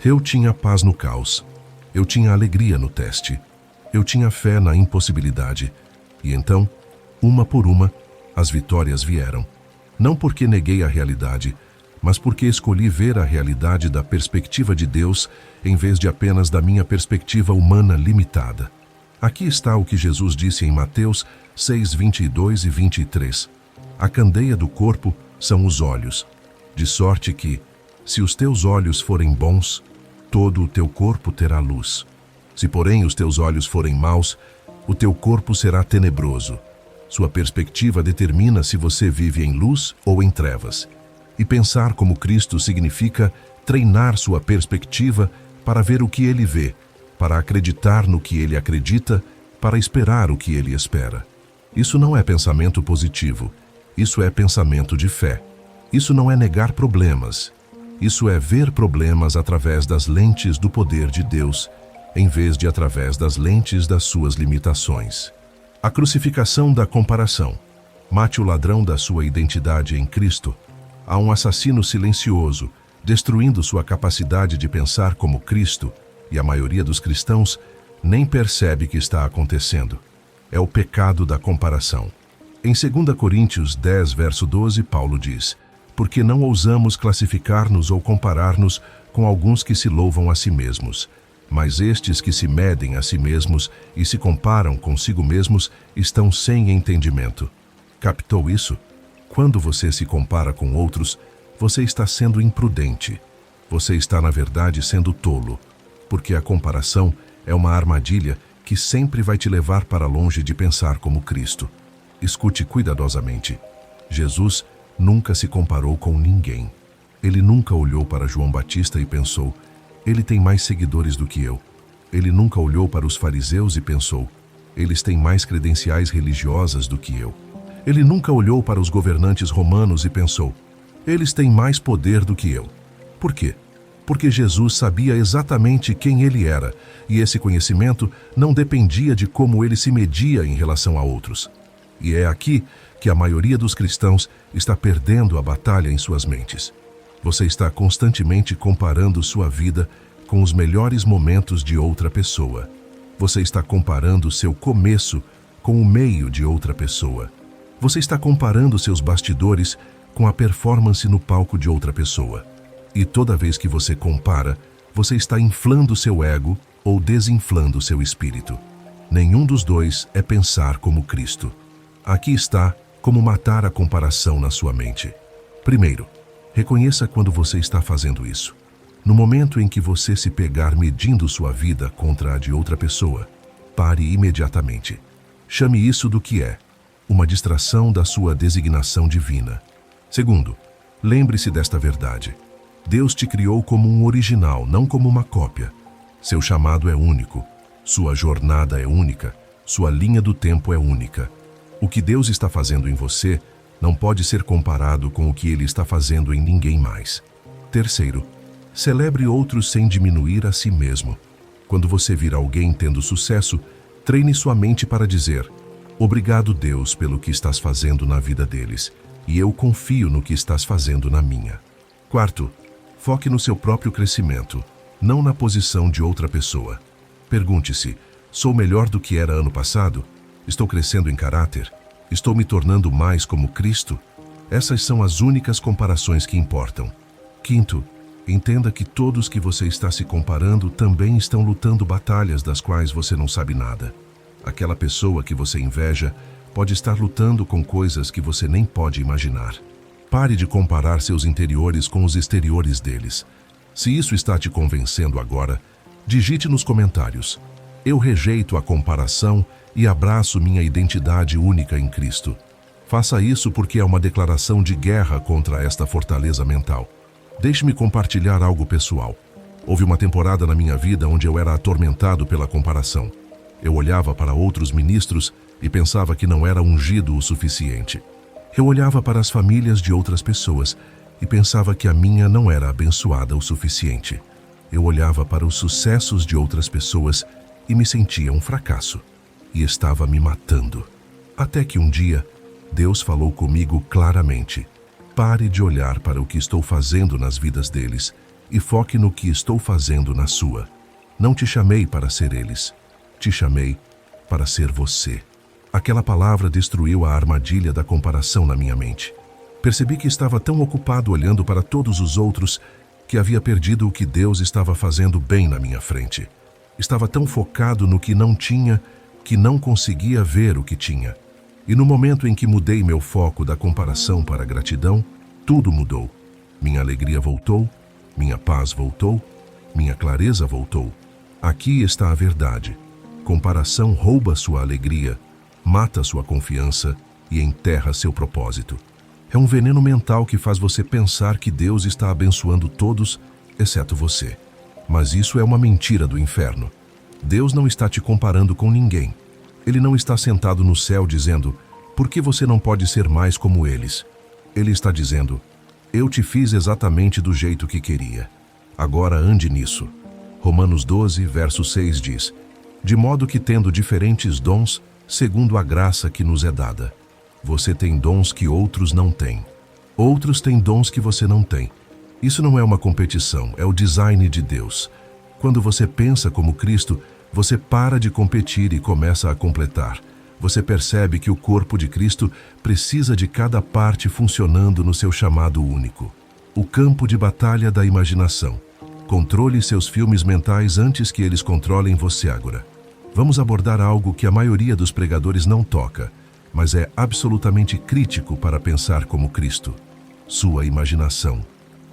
Speaker 1: Eu tinha paz no caos. Eu tinha alegria no teste. Eu tinha fé na impossibilidade. E então, uma por uma, as vitórias vieram. Não porque neguei a realidade, mas porque escolhi ver a realidade da perspectiva de Deus em vez de apenas da minha perspectiva humana limitada. Aqui está o que Jesus disse em Mateus 6, 22 e 23. A candeia do corpo são os olhos, de sorte que, se os teus olhos forem bons, todo o teu corpo terá luz. Se, porém, os teus olhos forem maus, o teu corpo será tenebroso. Sua perspectiva determina se você vive em luz ou em trevas. E pensar como Cristo significa treinar sua perspectiva para ver o que ele vê, para acreditar no que ele acredita, para esperar o que ele espera. Isso não é pensamento positivo, isso é pensamento de fé. Isso não é negar problemas, isso é ver problemas através das lentes do poder de Deus, em vez de através das lentes das suas limitações. A crucificação da comparação. Mate o ladrão da sua identidade em Cristo. Há um assassino silencioso, destruindo sua capacidade de pensar como Cristo, e a maioria dos cristãos nem percebe que está acontecendo. É o pecado da comparação. Em 2 Coríntios 10, verso 12, Paulo diz: porque não ousamos classificar-nos ou comparar-nos com alguns que se louvam a si mesmos, mas estes que se medem a si mesmos e se comparam consigo mesmos estão sem entendimento. Captou isso? Quando você se compara com outros, você está sendo imprudente. Você está, na verdade, sendo tolo, porque a comparação é uma armadilha que sempre vai te levar para longe de pensar como Cristo. Escute cuidadosamente. Jesus nunca se comparou com ninguém. Ele nunca olhou para João Batista e pensou: ele tem mais seguidores do que eu. Ele nunca olhou para os fariseus e pensou: eles têm mais credenciais religiosas do que eu. Ele nunca olhou para os governantes romanos e pensou: eles têm mais poder do que eu. Por quê? Porque Jesus sabia exatamente quem ele era, e esse conhecimento não dependia de como ele se media em relação a outros. E é aqui que a maioria dos cristãos está perdendo a batalha em suas mentes. Você está constantemente comparando sua vida com os melhores momentos de outra pessoa. Você está comparando seu começo com o meio de outra pessoa. Você está comparando seus bastidores com a performance no palco de outra pessoa. E toda vez que você compara, você está inflando seu ego ou desinflando seu espírito. Nenhum dos dois é pensar como Cristo. Aqui está como matar a comparação na sua mente. Primeiro, reconheça quando você está fazendo isso. No momento em que você se pegar medindo sua vida contra a de outra pessoa, pare imediatamente. Chame isso do que é: uma distração da sua designação divina. Segundo, lembre-se desta verdade. Deus te criou como um original, não como uma cópia. Seu chamado é único. Sua jornada é única. Sua linha do tempo é única. O que Deus está fazendo em você não pode ser comparado com o que Ele está fazendo em ninguém mais. Terceiro, celebre outros sem diminuir a si mesmo. Quando você vir alguém tendo sucesso, treine sua mente para dizer: obrigado, Deus, pelo que estás fazendo na vida deles, e eu confio no que estás fazendo na minha. Quarto, foque no seu próprio crescimento, não na posição de outra pessoa. Pergunte-se: sou melhor do que era ano passado? Estou crescendo em caráter? Estou me tornando mais como Cristo? Essas são as únicas comparações que importam. Quinto, entenda que todos que você está se comparando também estão lutando batalhas das quais você não sabe nada. Aquela pessoa que você inveja pode estar lutando com coisas que você nem pode imaginar. Pare de comparar seus interiores com os exteriores deles. Se isso está te convencendo agora, digite nos comentários: eu rejeito a comparação e abraço minha identidade única em Cristo. Faça isso porque é uma declaração de guerra contra esta fortaleza mental. Deixe-me compartilhar algo pessoal. Houve uma temporada na minha vida onde eu era atormentado pela comparação. Eu olhava para outros ministros e pensava que não era ungido o suficiente. Eu olhava para as famílias de outras pessoas e pensava que a minha não era abençoada o suficiente. Eu olhava para os sucessos de outras pessoas e me sentia um fracasso. E estava me matando. Até que um dia, Deus falou comigo claramente: pare de olhar para o que estou fazendo nas vidas deles e foque no que estou fazendo na sua. Não te chamei para ser eles. Te chamei para ser você. Aquela palavra destruiu a armadilha da comparação na minha mente. Percebi que estava tão ocupado olhando para todos os outros que havia perdido o que Deus estava fazendo bem na minha frente. Estava tão focado no que não tinha que não conseguia ver o que tinha. E no momento em que mudei meu foco da comparação para a gratidão, tudo mudou. Minha alegria voltou, minha paz voltou, minha clareza voltou. Aqui está a verdade. Comparação rouba sua alegria, mata sua confiança e enterra seu propósito. É um veneno mental que faz você pensar que Deus está abençoando todos, exceto você. Mas isso é uma mentira do inferno. Deus não está te comparando com ninguém. Ele não está sentado no céu dizendo, por que você não pode ser mais como eles? Ele está dizendo, eu te fiz exatamente do jeito que queria. Agora ande nisso. Romanos 12, verso 6 diz, de modo que tendo diferentes dons, segundo a graça que nos é dada. Você tem dons que outros não têm. Outros têm dons que você não tem. Isso não é uma competição, é o design de Deus. Quando você pensa como Cristo, você para de competir e começa a completar. Você percebe que o corpo de Cristo precisa de cada parte funcionando no seu chamado único. O campo de batalha da imaginação. Controle seus filmes mentais antes que eles controlem você agora. Vamos abordar algo que a maioria dos pregadores não toca, mas é absolutamente crítico para pensar como Cristo. Sua imaginação.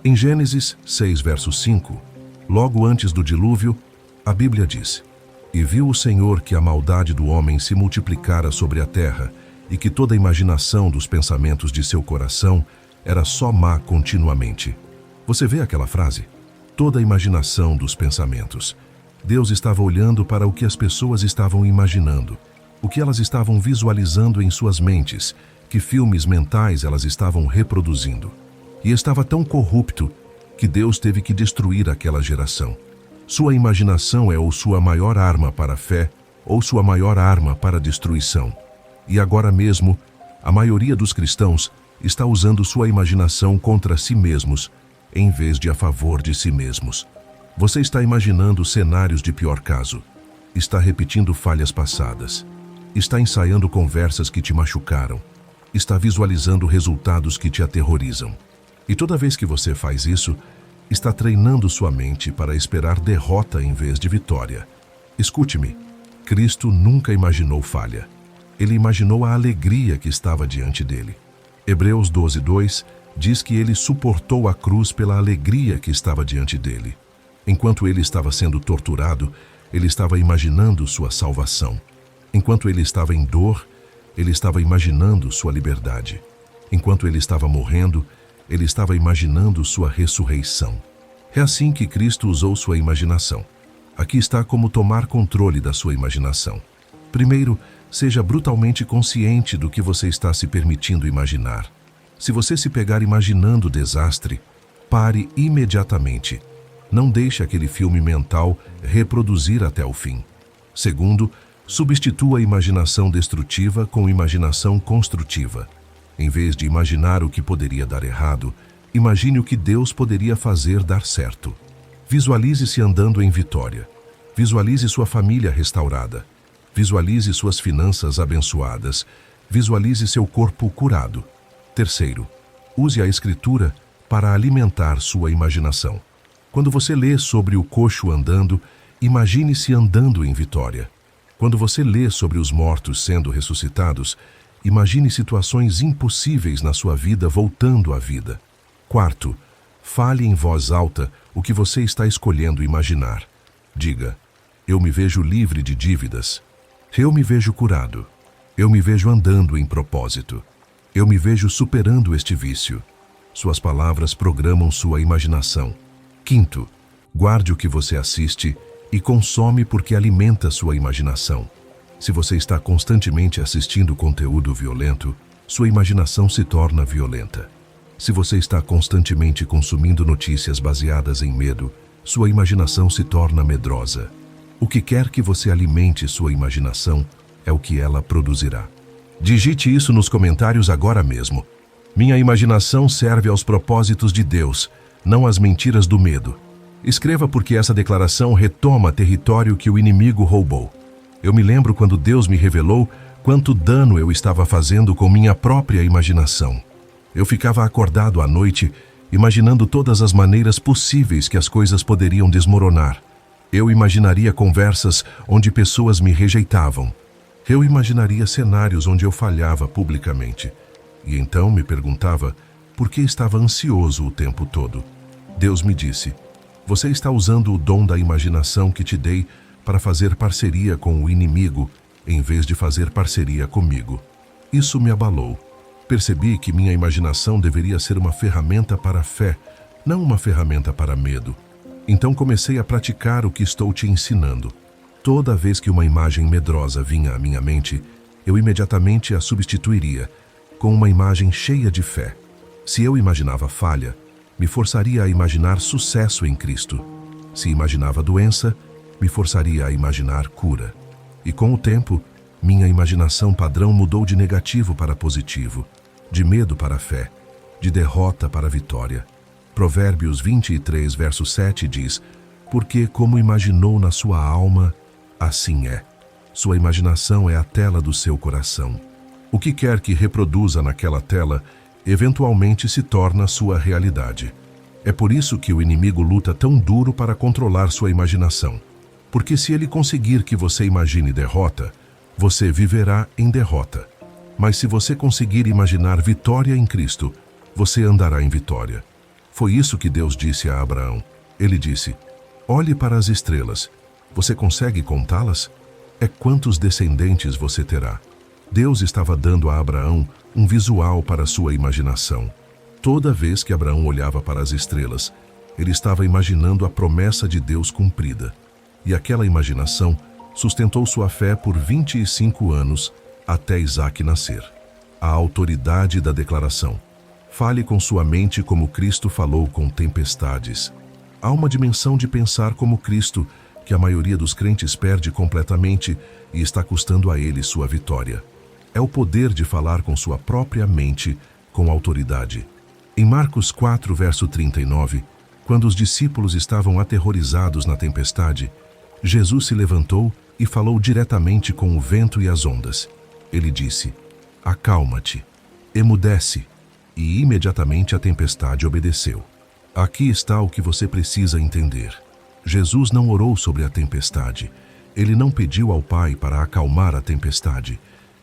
Speaker 1: Em Gênesis 6, verso 5, logo antes do dilúvio, a Bíblia diz, e viu o Senhor que a maldade do homem se multiplicara sobre a terra e que toda a imaginação dos pensamentos de seu coração era só má continuamente. Você vê aquela frase? Toda a imaginação dos pensamentos. Deus estava olhando para o que as pessoas estavam imaginando, o que elas estavam visualizando em suas mentes, que filmes mentais elas estavam reproduzindo. E estava tão corrupto que Deus teve que destruir aquela geração. Sua imaginação é ou sua maior arma para a fé, ou sua maior arma para a destruição. E agora mesmo, a maioria dos cristãos está usando sua imaginação contra si mesmos, em vez de a favor de si mesmos. Você está imaginando cenários de pior caso. Está repetindo falhas passadas. Está ensaiando conversas que te machucaram. Está visualizando resultados que te aterrorizam. E toda vez que você faz isso, está treinando sua mente para esperar derrota em vez de vitória. Escute-me, Cristo nunca imaginou falha. Ele imaginou a alegria que estava diante dele. Hebreus 12:2 diz que ele suportou a cruz pela alegria que estava diante dele. Enquanto ele estava sendo torturado, ele estava imaginando sua salvação. Enquanto ele estava em dor, ele estava imaginando sua liberdade. Enquanto ele estava morrendo, ele estava imaginando sua ressurreição. É assim que Cristo usou sua imaginação. Aqui está como tomar controle da sua imaginação. Primeiro, seja brutalmente consciente do que você está se permitindo imaginar. Se você se pegar imaginando desastre, pare imediatamente. Não deixe aquele filme mental reproduzir até o fim. Segundo, substitua a imaginação destrutiva com imaginação construtiva. Em vez de imaginar o que poderia dar errado, imagine o que Deus poderia fazer dar certo. Visualize-se andando em vitória. Visualize sua família restaurada. Visualize suas finanças abençoadas. Visualize seu corpo curado. Terceiro, use a Escritura para alimentar sua imaginação. Quando você lê sobre o coxo andando, imagine-se andando em vitória. Quando você lê sobre os mortos sendo ressuscitados, imagine situações impossíveis na sua vida voltando à vida. Quarto, fale em voz alta o que você está escolhendo imaginar. Diga, eu me vejo livre de dívidas. Eu me vejo curado. Eu me vejo andando em propósito. Eu me vejo superando este vício. Suas palavras programam sua imaginação. Quinto, guarde o que você assiste e consome porque alimenta sua imaginação. Se você está constantemente assistindo conteúdo violento, sua imaginação se torna violenta. Se você está constantemente consumindo notícias baseadas em medo, sua imaginação se torna medrosa. O que quer que você alimente sua imaginação é o que ela produzirá. Digite isso nos comentários agora mesmo. Minha imaginação serve aos propósitos de Deus, não às mentiras do medo. Escreva porque essa declaração retoma território que o inimigo roubou. Eu me lembro quando Deus me revelou quanto dano eu estava fazendo com minha própria imaginação. Eu ficava acordado à noite, imaginando todas as maneiras possíveis que as coisas poderiam desmoronar. Eu imaginaria conversas onde pessoas me rejeitavam. Eu imaginaria cenários onde eu falhava publicamente. E então me perguntava por que estava ansioso o tempo todo. Deus me disse: você está usando o dom da imaginação que te dei para fazer parceria com o inimigo, em vez de fazer parceria comigo. Isso me abalou. Percebi que minha imaginação deveria ser uma ferramenta para a fé, não uma ferramenta para medo. Então comecei a praticar o que estou te ensinando. Toda vez que uma imagem medrosa vinha à minha mente, eu imediatamente a substituiria com uma imagem cheia de fé. Se eu imaginava falha, me forçaria a imaginar sucesso em Cristo. Se imaginava doença, me forçaria a imaginar cura. E com o tempo, minha imaginação padrão mudou de negativo para positivo, de medo para fé, de derrota para vitória. Provérbios 23, verso 7 diz: porque como imaginou na sua alma, assim é. Sua imaginação é a tela do seu coração. O que quer que reproduza naquela tela, eventualmente se torna sua realidade. É por isso que o inimigo luta tão duro para controlar sua imaginação. Porque se ele conseguir que você imagine derrota, você viverá em derrota. Mas se você conseguir imaginar vitória em Cristo, você andará em vitória. Foi isso que Deus disse a Abraão. Ele disse: olhe para as estrelas. Você consegue contá-las? É quantos descendentes você terá. Deus estava dando a Abraão um visual para sua imaginação. Toda vez que Abraão olhava para as estrelas, ele estava imaginando a promessa de Deus cumprida. E aquela imaginação sustentou sua fé por 25 anos, até Isaque nascer. A autoridade da declaração. Fale com sua mente como Cristo falou com tempestades. Há uma dimensão de pensar como Cristo que a maioria dos crentes perde completamente e está custando a ele sua vitória. É o poder de falar com sua própria mente com autoridade. Em Marcos 4, verso 39, quando os discípulos estavam aterrorizados na tempestade, Jesus se levantou e falou diretamente com o vento e as ondas. Ele disse: acalma-te, emudece. E imediatamente a tempestade obedeceu. Aqui está o que você precisa entender. Jesus não orou sobre a tempestade. Ele não pediu ao Pai para acalmar a tempestade.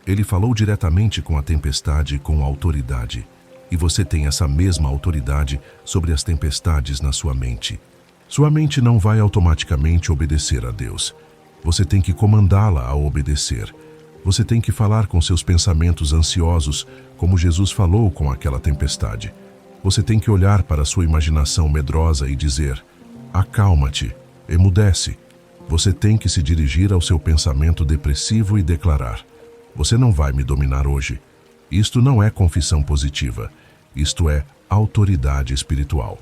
Speaker 1: Ele falou diretamente com a tempestade com autoridade. E você tem essa mesma autoridade sobre as tempestades na sua mente. Sua mente não vai automaticamente obedecer a Deus. Você tem que comandá-la a obedecer. Você tem que falar com seus pensamentos ansiosos, como Jesus falou com aquela tempestade. Você tem que olhar para sua imaginação medrosa e dizer: acalma-te, emudece. Você tem que se dirigir ao seu pensamento depressivo e declarar: você não vai me dominar hoje. Isto não é confissão positiva. Isto é autoridade espiritual.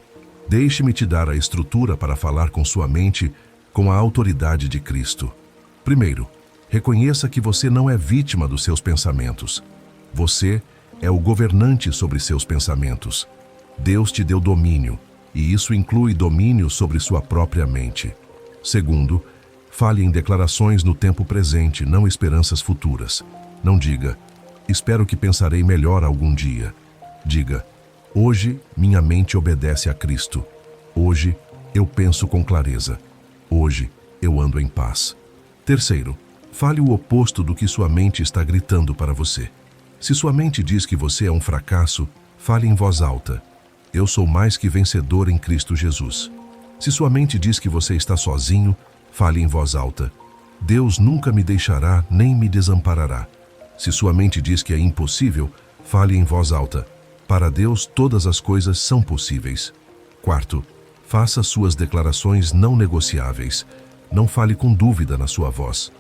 Speaker 1: Deixe-me te dar a estrutura para falar com sua mente com a autoridade de Cristo. Primeiro, reconheça que você não é vítima dos seus pensamentos. Você é o governante sobre seus pensamentos. Deus te deu domínio, e isso inclui domínio sobre sua própria mente. Segundo, fale em declarações no tempo presente, não esperanças futuras. Não diga: espero que pensarei melhor algum dia. Diga: hoje minha mente obedece a Cristo. Hoje eu penso com clareza. Hoje eu ando em paz. Terceiro, fale o oposto do que sua mente está gritando para você. Se sua mente diz que você é um fracasso, fale em voz alta: eu sou mais que vencedor em Cristo Jesus. Se sua mente diz que você está sozinho, fale em voz alta: Deus nunca me deixará nem me desamparará. Se sua mente diz que é impossível, fale em voz alta: para Deus todas as coisas são possíveis. Quarto, faça suas declarações não negociáveis. Não fale com dúvida na sua voz.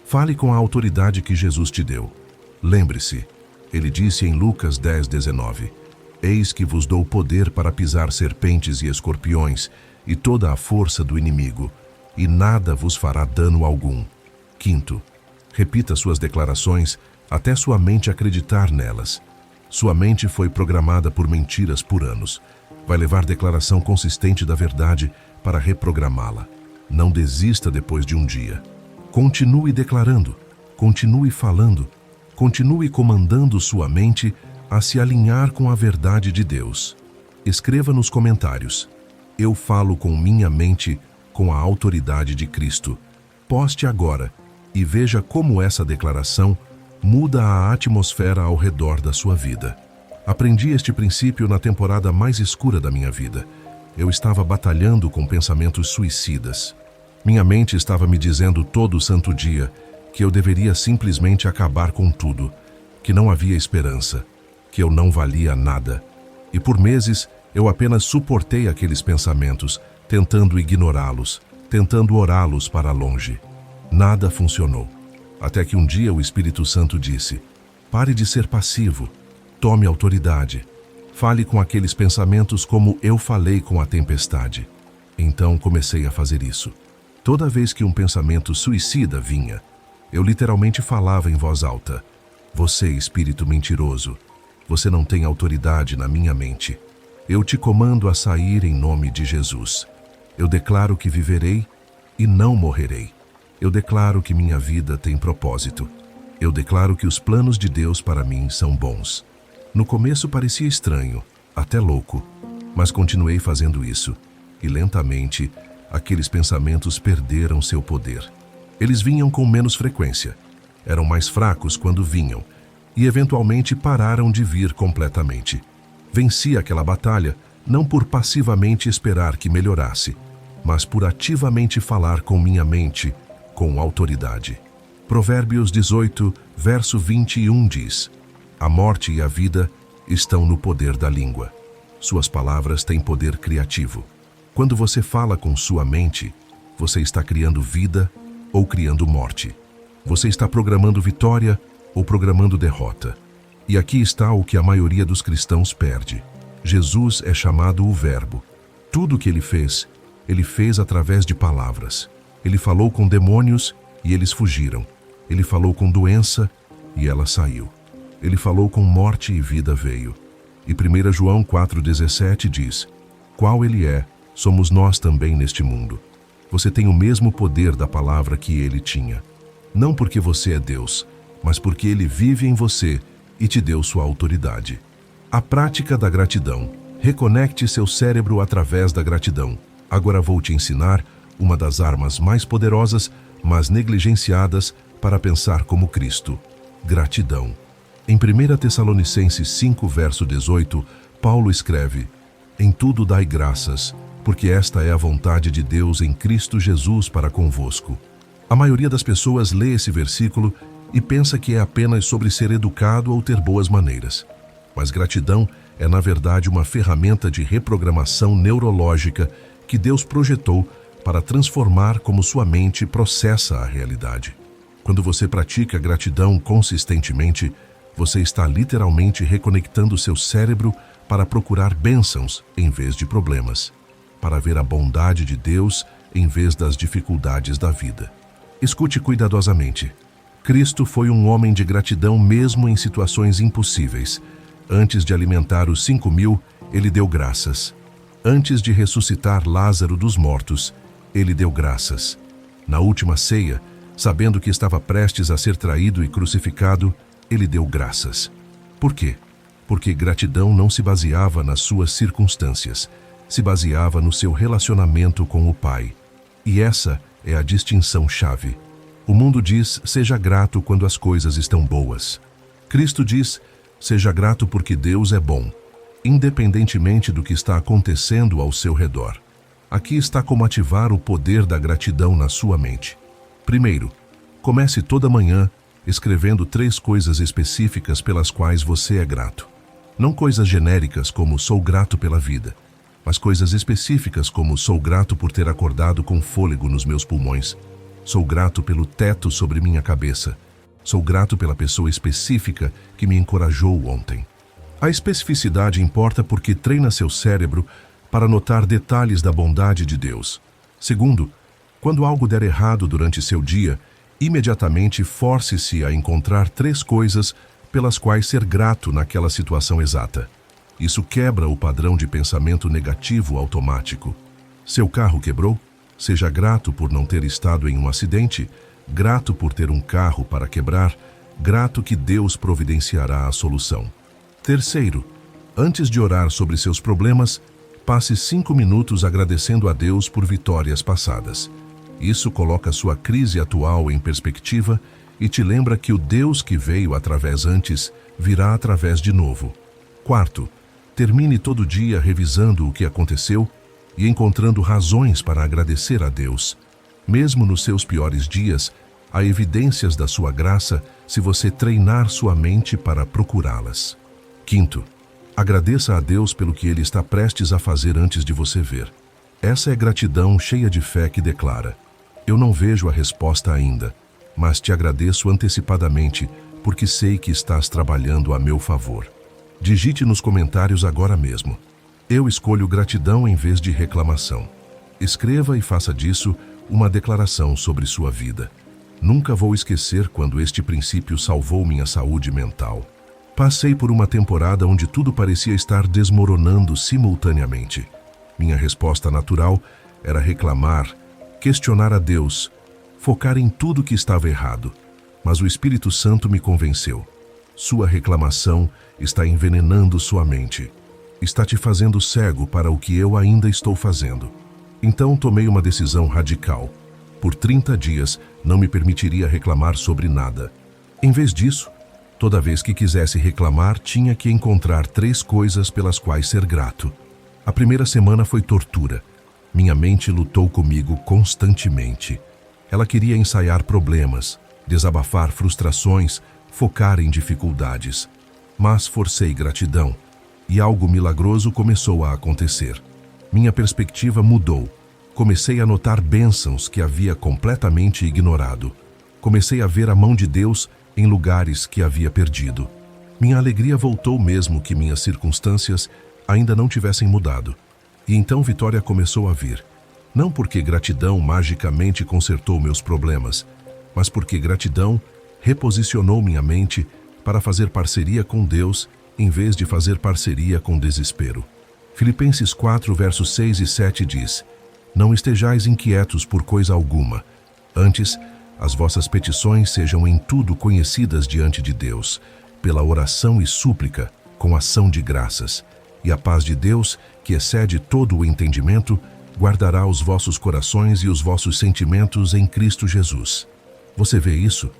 Speaker 1: Fale com a autoridade que Jesus te deu. Lembre-se, ele disse em Lucas 10:19, eis que vos dou poder para pisar serpentes e escorpiões e toda a força do inimigo, e nada vos fará dano algum. Quinto, repita suas declarações até sua mente acreditar nelas. Sua mente foi programada por mentiras por anos. Vai levar declaração consistente da verdade para reprogramá-la. Não desista depois de um dia. Continue declarando, continue falando, continue comandando sua mente a se alinhar com a verdade de Deus. Escreva nos comentários: eu falo com minha mente com a autoridade de Cristo. Poste agora e veja como essa declaração muda a atmosfera ao redor da sua vida. Aprendi este princípio na temporada mais escura da minha vida. Eu estava batalhando com pensamentos suicidas. Minha mente estava me dizendo todo santo dia que eu deveria simplesmente acabar com tudo, que não havia esperança, que eu não valia nada. E por meses eu apenas suportei aqueles pensamentos, tentando ignorá-los, tentando orá-los para longe. Nada funcionou. Até que um dia o Espírito Santo disse: pare de ser passivo, tome autoridade, fale com aqueles pensamentos como eu falei com a tempestade. Então comecei a fazer isso. Toda vez que um pensamento suicida vinha, eu literalmente falava em voz alta: você, espírito mentiroso, você não tem autoridade na minha mente. Eu te comando a sair em nome de Jesus. Eu declaro que viverei e não morrerei. Eu declaro que minha vida tem propósito. Eu declaro que os planos de Deus para mim são bons. No começo parecia estranho, até louco, mas continuei fazendo isso. E lentamente, aqueles pensamentos perderam seu poder. Eles vinham com menos frequência. Eram mais fracos quando vinham e eventualmente pararam de vir completamente. Venci aquela batalha não por passivamente esperar que melhorasse, mas por ativamente falar com minha mente com autoridade. Provérbios 18, verso 21 diz: a morte e a vida estão no poder da língua. Suas palavras têm poder criativo. Quando você fala com sua mente, você está criando vida ou criando morte. Você está programando vitória ou programando derrota. E aqui está o que a maioria dos cristãos perde. Jesus é chamado o Verbo. Tudo o que ele fez através de palavras. Ele falou com demônios e eles fugiram. Ele falou com doença e ela saiu. Ele falou com morte e vida veio. E 1 João 4,17 diz: qual ele é, somos nós também neste mundo. Você tem o mesmo poder da palavra que ele tinha. Não porque você é Deus, mas porque ele vive em você e te deu sua autoridade. A prática da gratidão. Reconecte seu cérebro através da gratidão. Agora vou te ensinar uma das armas mais poderosas, mas negligenciadas para pensar como Cristo: gratidão. Em 1 Tessalonicenses 5, verso 18, Paulo escreve: em tudo dai graças, porque esta é a vontade de Deus em Cristo Jesus para convosco. A maioria das pessoas lê esse versículo e pensa que é apenas sobre ser educado ou ter boas maneiras. Mas gratidão é, na verdade, uma ferramenta de reprogramação neurológica que Deus projetou para transformar como sua mente processa a realidade. Quando você pratica gratidão consistentemente, você está literalmente reconectando seu cérebro para procurar bênçãos em vez de problemas, para ver a bondade de Deus em vez das dificuldades da vida. Escute cuidadosamente. Cristo foi um homem de gratidão mesmo em situações impossíveis. Antes de alimentar os 5.000, ele deu graças. Antes de ressuscitar Lázaro dos mortos, ele deu graças. Na última ceia, sabendo que estava prestes a ser traído e crucificado, ele deu graças. Por quê? Porque gratidão não se baseava nas suas circunstâncias, se baseava no seu relacionamento com o Pai. E essa é a distinção-chave. O mundo diz: seja grato quando as coisas estão boas. Cristo diz: seja grato porque Deus é bom, independentemente do que está acontecendo ao seu redor. Aqui está como ativar o poder da gratidão na sua mente. Primeiro, comece toda manhã escrevendo 3 coisas específicas pelas quais você é grato. Não coisas genéricas como sou grato pela vida, mas coisas específicas como sou grato por ter acordado com fôlego nos meus pulmões, sou grato pelo teto sobre minha cabeça, sou grato pela pessoa específica que me encorajou ontem. A especificidade importa porque treina seu cérebro para notar detalhes da bondade de Deus. Segundo, quando algo der errado durante seu dia, imediatamente force-se a encontrar 3 coisas pelas quais ser grato naquela situação exata. Isso quebra o padrão de pensamento negativo automático. Seu carro quebrou? Seja grato por não ter estado em um acidente, grato por ter um carro para quebrar, grato que Deus providenciará a solução. Terceiro, antes de orar sobre seus problemas, passe 5 minutos agradecendo a Deus por vitórias passadas. Isso coloca sua crise atual em perspectiva e te lembra que o Deus que veio através antes virá através de novo. Quarto, termine todo dia revisando o que aconteceu e encontrando razões para agradecer a Deus. Mesmo nos seus piores dias, há evidências da sua graça se você treinar sua mente para procurá-las. Quinto, agradeça a Deus pelo que Ele está prestes a fazer antes de você ver. Essa é gratidão cheia de fé que declara: eu não vejo a resposta ainda, mas te agradeço antecipadamente porque sei que estás trabalhando a meu favor. Digite nos comentários agora mesmo: eu escolho gratidão em vez de reclamação. Escreva e faça disso uma declaração sobre sua vida. Nunca vou esquecer quando este princípio salvou minha saúde mental. Passei por uma temporada onde tudo parecia estar desmoronando simultaneamente. Minha resposta natural era reclamar, questionar a Deus, focar em tudo que estava errado. Mas o Espírito Santo me convenceu. Sua reclamação está envenenando sua mente. Está te fazendo cego para o que eu ainda estou fazendo. Então tomei uma decisão radical. Por 30 dias não me permitiria reclamar sobre nada. Em vez disso, toda vez que quisesse reclamar, tinha que encontrar 3 coisas pelas quais ser grato. A primeira semana foi tortura. Minha mente lutou comigo constantemente. Ela queria ensaiar problemas, desabafar frustrações, focar em dificuldades. Mas forcei gratidão. E algo milagroso começou a acontecer. Minha perspectiva mudou. Comecei a notar bênçãos que havia completamente ignorado. Comecei a ver a mão de Deus em lugares que havia perdido. Minha alegria voltou mesmo que minhas circunstâncias ainda não tivessem mudado. E então vitória começou a vir. Não porque gratidão magicamente consertou meus problemas, mas porque gratidão reposicionou minha mente para fazer parceria com Deus em vez de fazer parceria com desespero. Filipenses 4, versos 6 e 7 diz: não estejais inquietos por coisa alguma. Antes, as vossas petições sejam em tudo conhecidas diante de Deus, pela oração e súplica, com ação de graças. E a paz de Deus, que excede todo o entendimento, guardará os vossos corações e os vossos sentimentos em Cristo Jesus. Você vê isso?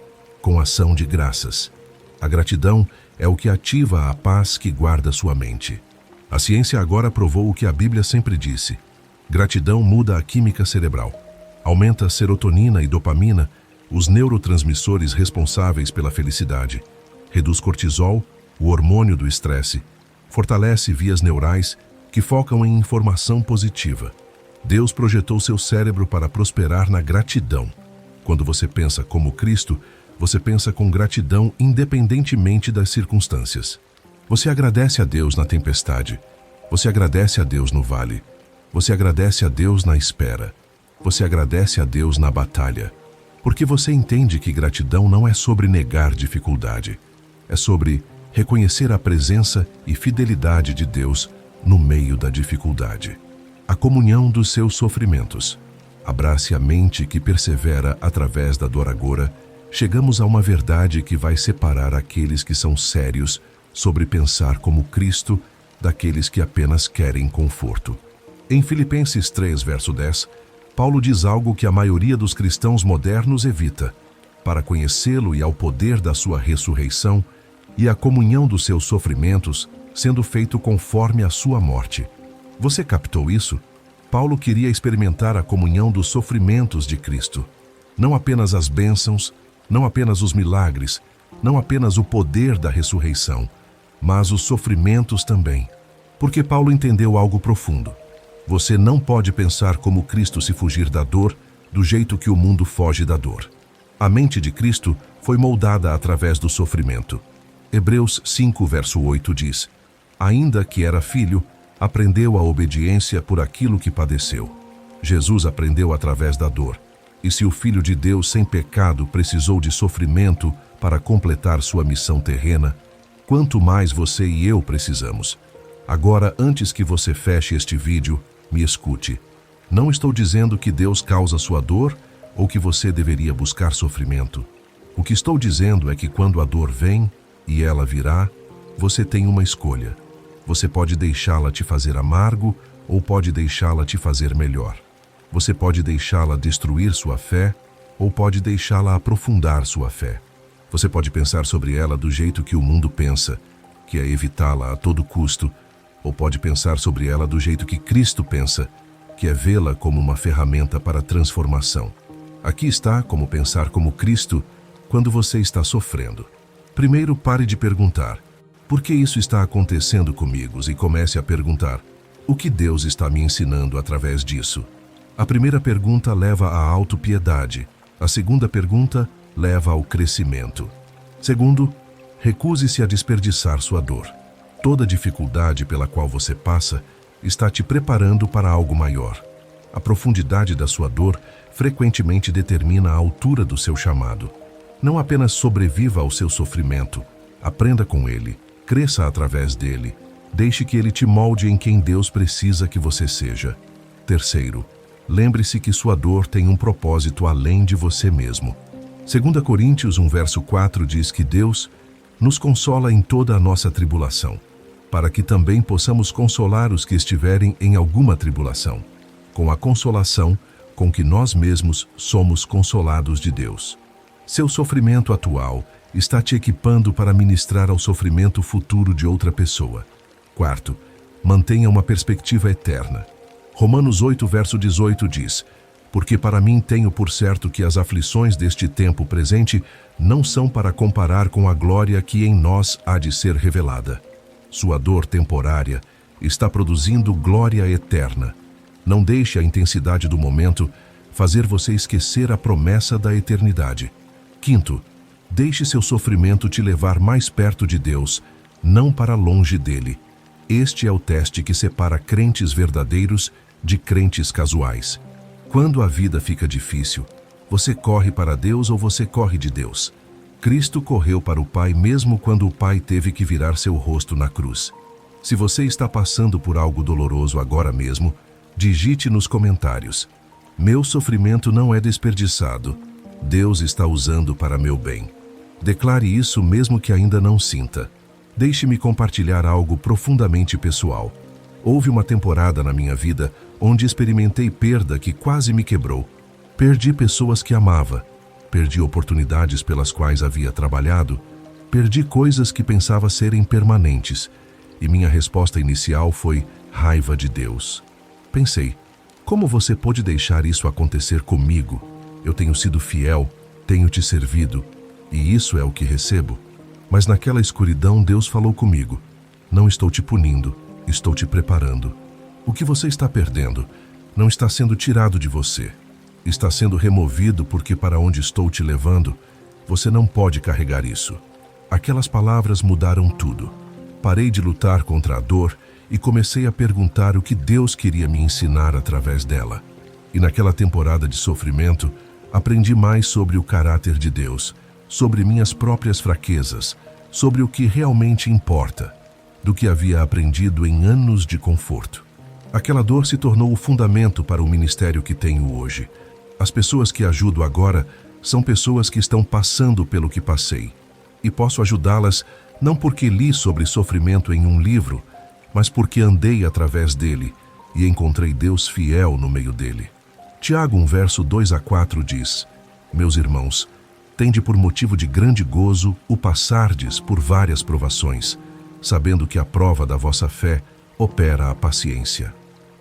Speaker 1: Com ação de graças. A gratidão é o que ativa a paz que guarda sua mente. A ciência agora provou o que a Bíblia sempre disse: gratidão muda a química cerebral, aumenta a serotonina e dopamina, os neurotransmissores responsáveis pela felicidade, reduz cortisol, o hormônio do estresse, fortalece vias neurais que focam em informação positiva. Deus projetou seu cérebro para prosperar na gratidão. Quando você pensa como Cristo, você pensa com gratidão independentemente das circunstâncias. Você agradece a Deus na tempestade. Você agradece a Deus no vale. Você agradece a Deus na espera. Você agradece a Deus na batalha. Porque você entende que gratidão não é sobre negar dificuldade. É sobre reconhecer a presença e fidelidade de Deus no meio da dificuldade. A comunhão dos seus sofrimentos. Abrace a mente que persevera através da dor agora. Chegamos a uma verdade que vai separar aqueles que são sérios sobre pensar como Cristo daqueles que apenas querem conforto. Em Filipenses 3, verso 10, Paulo diz algo que a maioria dos cristãos modernos evita: para conhecê-lo e ao poder da sua ressurreição e a comunhão dos seus sofrimentos, sendo feito conforme a sua morte. Você captou isso? Paulo queria experimentar a comunhão dos sofrimentos de Cristo. Não apenas as bênçãos, não apenas os milagres, não apenas o poder da ressurreição, mas os sofrimentos também. Porque Paulo entendeu algo profundo. Você não pode pensar como Cristo se fugir da dor, do jeito que o mundo foge da dor. A mente de Cristo foi moldada através do sofrimento. Hebreus 5, verso 8 diz: ainda que era filho, aprendeu a obediência por aquilo que padeceu. Jesus aprendeu através da dor. E se o Filho de Deus sem pecado precisou de sofrimento para completar sua missão terrena, quanto mais você e eu precisamos. Agora, antes que você feche este vídeo, me escute. Não estou dizendo que Deus causa sua dor ou que você deveria buscar sofrimento. O que estou dizendo é que quando a dor vem, e ela virá, você tem uma escolha. Você pode deixá-la te fazer amargo ou pode deixá-la te fazer melhor. Você pode deixá-la destruir sua fé ou pode deixá-la aprofundar sua fé. Você pode pensar sobre ela do jeito que o mundo pensa, que é evitá-la a todo custo, ou pode pensar sobre ela do jeito que Cristo pensa, que é vê-la como uma ferramenta para transformação. Aqui está como pensar como Cristo quando você está sofrendo. Primeiro, pare de perguntar: por que isso está acontecendo comigo? E comece a perguntar: o que Deus está me ensinando através disso? A primeira pergunta leva à autopiedade. A segunda pergunta leva ao crescimento. Segundo, recuse-se a desperdiçar sua dor. Toda dificuldade pela qual você passa está te preparando para algo maior. A profundidade da sua dor frequentemente determina a altura do seu chamado. Não apenas sobreviva ao seu sofrimento, aprenda com ele, cresça através dele, deixe que ele te molde em quem Deus precisa que você seja. Terceiro, lembre-se que sua dor tem um propósito além de você mesmo. 2 Coríntios 1, verso 4 diz que Deus nos consola em toda a nossa tribulação, para que também possamos consolar os que estiverem em alguma tribulação, com a consolação com que nós mesmos somos consolados de Deus. Seu sofrimento atual está te equipando para ministrar ao sofrimento futuro de outra pessoa. Quarto, mantenha uma perspectiva eterna. Romanos 8, verso 18 diz: porque para mim tenho por certo que as aflições deste tempo presente não são para comparar com a glória que em nós há de ser revelada. Sua dor temporária está produzindo glória eterna. Não deixe a intensidade do momento fazer você esquecer a promessa da eternidade. Quinto, deixe seu sofrimento te levar mais perto de Deus, não para longe dele. Este é o teste que separa crentes verdadeiros de crentes casuais. Quando a vida fica difícil, você corre para Deus ou você corre de Deus? Cristo correu para o Pai mesmo quando o Pai teve que virar seu rosto na cruz. Se você está passando por algo doloroso agora mesmo, digite nos comentários: meu sofrimento não é desperdiçado. Deus está usando para meu bem. Declare isso mesmo que ainda não sinta. Deixe-me compartilhar algo profundamente pessoal. Houve uma temporada na minha vida onde experimentei perda que quase me quebrou. Perdi pessoas que amava. Perdi oportunidades pelas quais havia trabalhado. Perdi coisas que pensava serem permanentes. E minha resposta inicial foi raiva de Deus. Pensei: como você pôde deixar isso acontecer comigo? Eu tenho sido fiel, tenho te servido, e isso é o que recebo. Mas naquela escuridão Deus falou comigo: não estou te punindo, estou te preparando. O que você está perdendo não está sendo tirado de você. Está sendo removido porque para onde estou te levando, você não pode carregar isso. Aquelas palavras mudaram tudo. Parei de lutar contra a dor e comecei a perguntar o que Deus queria me ensinar através dela. E naquela temporada de sofrimento, aprendi mais sobre o caráter de Deus, sobre minhas próprias fraquezas, sobre o que realmente importa, do que havia aprendido em anos de conforto. Aquela dor se tornou o fundamento para o ministério que tenho hoje. As pessoas que ajudo agora são pessoas que estão passando pelo que passei. E posso ajudá-las não porque li sobre sofrimento em um livro, mas porque andei através dele e encontrei Deus fiel no meio dele. Tiago 1, verso 2 a 4 diz: meus irmãos, tende por motivo de grande gozo o passardes por várias provações, sabendo que a prova da vossa fé opera a paciência.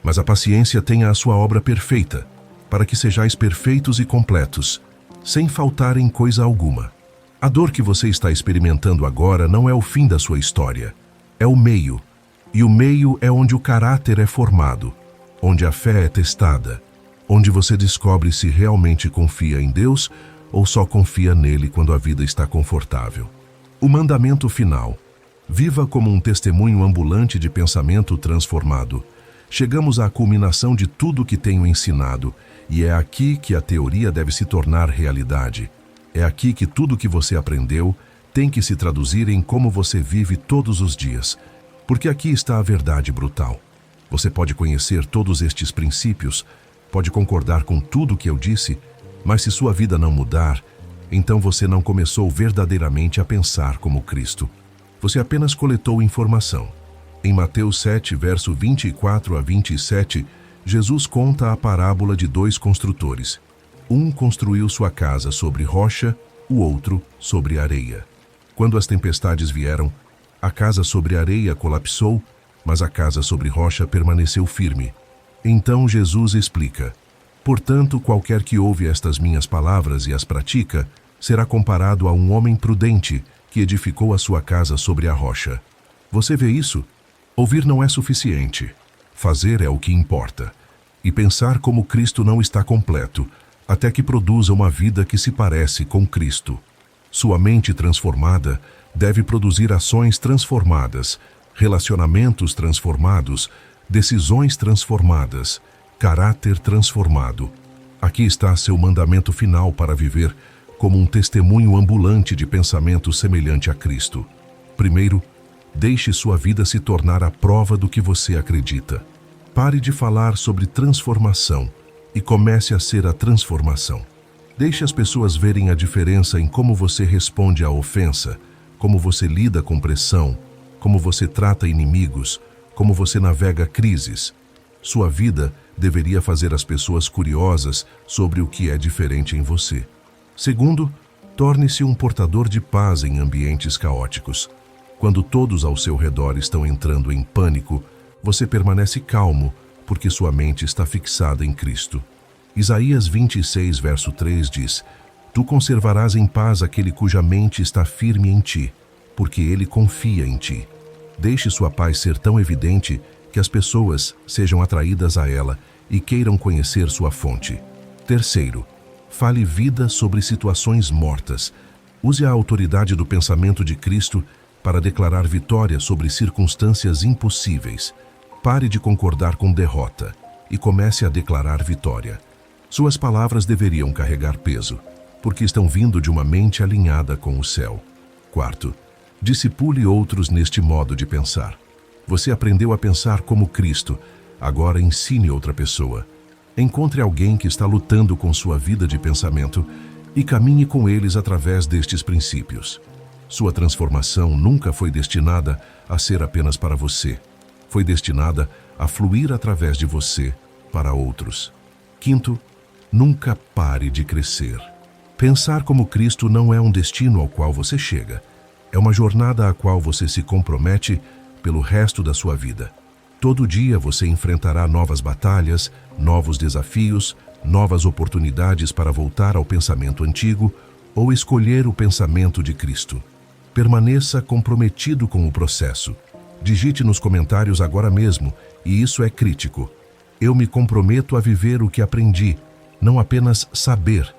Speaker 1: Mas a paciência tenha a sua obra perfeita, para que sejais perfeitos e completos, sem faltar em coisa alguma. A dor que você está experimentando agora não é o fim da sua história, é o meio. E o meio é onde o caráter é formado, onde a fé é testada, onde você descobre se realmente confia em Deus ou só confia nele quando a vida está confortável. O mandamento final: viva como um testemunho ambulante de pensamento transformado. Chegamos à culminação de tudo o que tenho ensinado, e é aqui que a teoria deve se tornar realidade. É aqui que tudo o que você aprendeu tem que se traduzir em como você vive todos os dias, porque aqui está a verdade brutal. Você pode conhecer todos estes princípios, pode concordar com tudo o que eu disse, mas se sua vida não mudar, então você não começou verdadeiramente a pensar como Cristo. Você apenas coletou informação. Em Mateus 7, verso 24 a 27, Jesus conta a parábola de dois construtores. Um construiu sua casa sobre rocha, o outro sobre areia. Quando as tempestades vieram, a casa sobre areia colapsou, mas a casa sobre rocha permaneceu firme. Então Jesus explica: portanto, qualquer que ouve estas minhas palavras e as pratica, será comparado a um homem prudente que edificou a sua casa sobre a rocha. Você vê isso? Ouvir não é suficiente. Fazer é o que importa. E pensar como Cristo não está completo, até que produza uma vida que se parece com Cristo. Sua mente transformada deve produzir ações transformadas, relacionamentos transformados, decisões transformadas, caráter transformado. Aqui está seu mandamento final para viver como um testemunho ambulante de pensamento semelhante a Cristo. Primeiro, deixe sua vida se tornar a prova do que você acredita. Pare de falar sobre transformação e comece a ser a transformação. Deixe as pessoas verem a diferença em como você responde à ofensa, como você lida com pressão, como você trata inimigos, como você navega crises. Sua vida deveria fazer as pessoas curiosas sobre o que é diferente em você. Segundo, torne-se um portador de paz em ambientes caóticos. Quando todos ao seu redor estão entrando em pânico, você permanece calmo, porque sua mente está fixada em Cristo. Isaías 26, verso 3 diz: Tu conservarás em paz aquele cuja mente está firme em ti, porque ele confia em ti. Deixe sua paz ser tão evidente que as pessoas sejam atraídas a ela e queiram conhecer sua fonte. Terceiro, fale vida sobre situações mortas. Use a autoridade do pensamento de Cristo para declarar vitória sobre circunstâncias impossíveis. Pare de concordar com derrota e comece a declarar vitória. Suas palavras deveriam carregar peso, porque estão vindo de uma mente alinhada com o céu. Quarto, discipule outros neste modo de pensar. Você aprendeu a pensar como Cristo, agora ensine outra pessoa. Encontre alguém que está lutando com sua vida de pensamento e caminhe com eles através destes princípios. Sua transformação nunca foi destinada a ser apenas para você. Foi destinada a fluir através de você para outros. Quinto, nunca pare de crescer. Pensar como Cristo não é um destino ao qual você chega. É uma jornada à qual você se compromete pelo resto da sua vida. Todo dia você enfrentará novas batalhas, novos desafios, novas oportunidades para voltar ao pensamento antigo ou escolher o pensamento de Cristo. Permaneça comprometido com o processo. Digite nos comentários agora mesmo, e isso é crítico: eu me comprometo a viver o que aprendi, não apenas saber.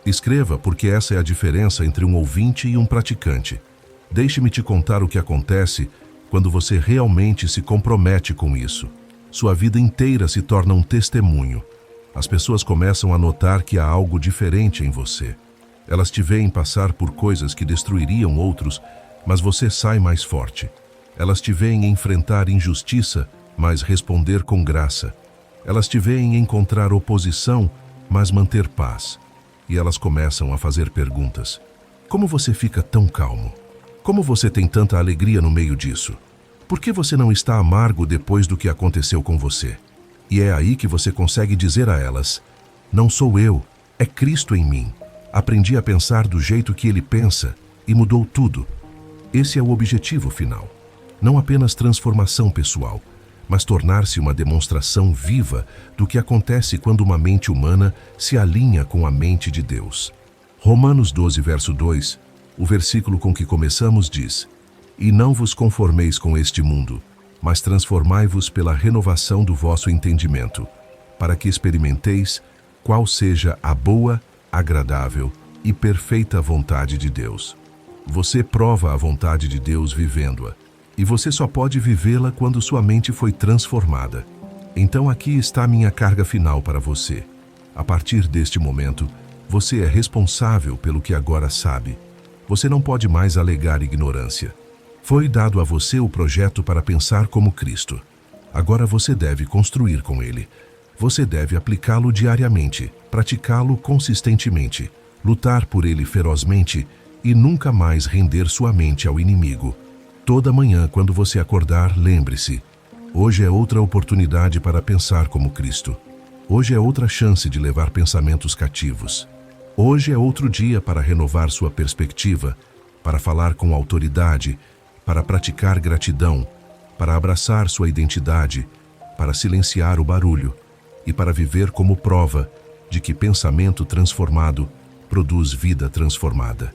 Speaker 1: Escreva, porque essa é a diferença entre um ouvinte e um praticante. Deixe-me te contar o que acontece quando você realmente se compromete com isso. Sua vida inteira se torna um testemunho. As pessoas começam a notar que há algo diferente em você. Elas te veem passar por coisas que destruiriam outros, mas você sai mais forte. Elas te veem enfrentar injustiça, mas responder com graça. Elas te veem encontrar oposição, mas manter paz. E elas começam a fazer perguntas. Como você fica tão calmo? Como você tem tanta alegria no meio disso? Por que você não está amargo depois do que aconteceu com você? E é aí que você consegue dizer a elas: não sou eu, é Cristo em mim. Aprendi a pensar do jeito que Ele pensa e mudou tudo. Esse é o objetivo final. Não apenas transformação pessoal, mas tornar-se uma demonstração viva do que acontece quando uma mente humana se alinha com a mente de Deus. Romanos 12, verso 2, o versículo com que começamos diz: E não vos conformeis com este mundo, mas transformai-vos pela renovação do vosso entendimento, para que experimenteis qual seja a boa, agradável e perfeita vontade de Deus. Você prova a vontade de Deus vivendo-a, e você só pode vivê-la quando sua mente foi transformada. Então aqui está a minha carga final para você. A partir deste momento, você é responsável pelo que agora sabe. Você não pode mais alegar ignorância. Foi dado a você o projeto para pensar como Cristo. Agora você deve construir com ele. Você deve aplicá-lo diariamente, praticá-lo consistentemente, lutar por ele ferozmente e nunca mais render sua mente ao inimigo. Toda manhã, quando você acordar, lembre-se: hoje é outra oportunidade para pensar como Cristo. Hoje é outra chance de levar pensamentos cativos. Hoje é outro dia para renovar sua perspectiva, para falar com autoridade, para praticar gratidão, para abraçar sua identidade, para silenciar o barulho e para viver como prova de que pensamento transformado produz vida transformada.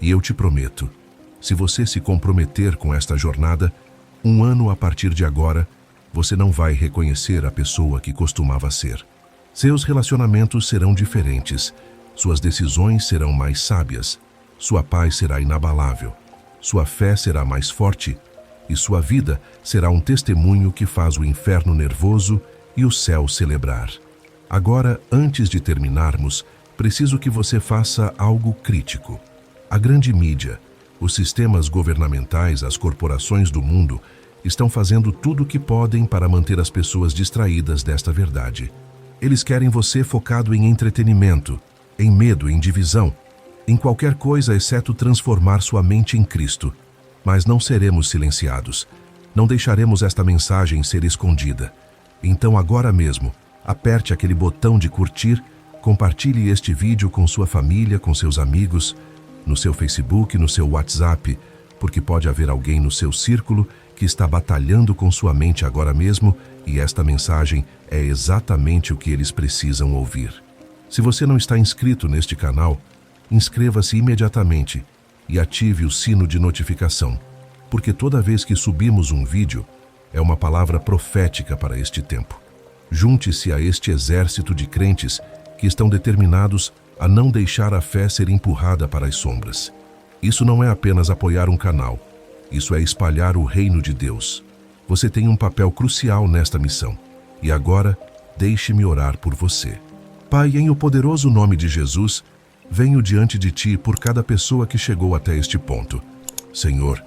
Speaker 1: E eu te prometo, se você se comprometer com esta jornada, um ano a partir de agora, você não vai reconhecer a pessoa que costumava ser. Seus relacionamentos serão diferentes, suas decisões serão mais sábias, sua paz será inabalável, sua fé será mais forte e sua vida será um testemunho que faz o inferno nervoso e o céu celebrar. Agora, antes de terminarmos, preciso que você faça algo crítico. A grande mídia, os sistemas governamentais, as corporações do mundo estão fazendo tudo o que podem para manter as pessoas distraídas desta verdade. Eles querem você focado em entretenimento, em medo, em divisão, em qualquer coisa exceto transformar sua mente em Cristo. Mas não seremos silenciados. Não deixaremos esta mensagem ser escondida. Então agora mesmo, aperte aquele botão de curtir, compartilhe este vídeo com sua família, com seus amigos, no seu Facebook, no seu WhatsApp, porque pode haver alguém no seu círculo que está batalhando com sua mente agora mesmo e esta mensagem é exatamente o que eles precisam ouvir. Se você não está inscrito neste canal, inscreva-se imediatamente e ative o sino de notificação, porque toda vez que subimos um vídeo, é uma palavra profética para este tempo. Junte-se a este exército de crentes que estão determinados a não deixar a fé ser empurrada para as sombras. Isso não é apenas apoiar um canal, isso é espalhar o reino de Deus. Você tem um papel crucial nesta missão. E agora, deixe-me orar por você. Pai, em o poderoso nome de Jesus, venho diante de Ti por cada pessoa que chegou até este ponto. Senhor,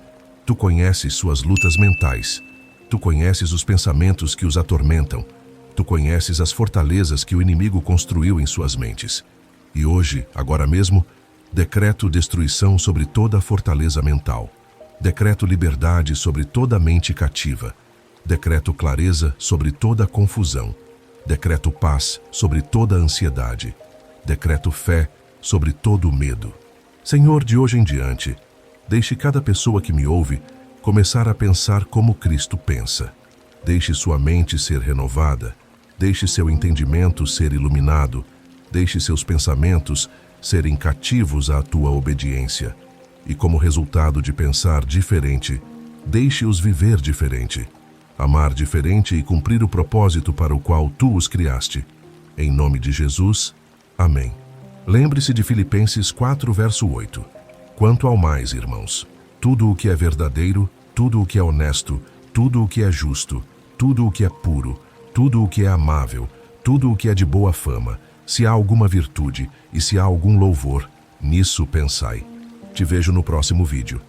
Speaker 1: Tu conheces suas lutas mentais. Tu conheces os pensamentos que os atormentam. Tu conheces as fortalezas que o inimigo construiu em suas mentes. E hoje, agora mesmo, decreto destruição sobre toda a fortaleza mental. Decreto liberdade sobre toda a mente cativa. Decreto clareza sobre toda a confusão. Decreto paz sobre toda a ansiedade. Decreto fé sobre todo o medo. Senhor, de hoje em diante, deixe cada pessoa que me ouve começar a pensar como Cristo pensa. Deixe sua mente ser renovada. Deixe seu entendimento ser iluminado. Deixe seus pensamentos serem cativos à tua obediência. E como resultado de pensar diferente, deixe-os viver diferente. Amar diferente e cumprir o propósito para o qual tu os criaste. Em nome de Jesus, amém. Lembre-se de Filipenses 4, verso 8. Quanto ao mais, irmãos, tudo o que é verdadeiro, tudo o que é honesto, tudo o que é justo, tudo o que é puro, tudo o que é amável, tudo o que é de boa fama, se há alguma virtude e se há algum louvor, nisso pensai. Te vejo no próximo vídeo.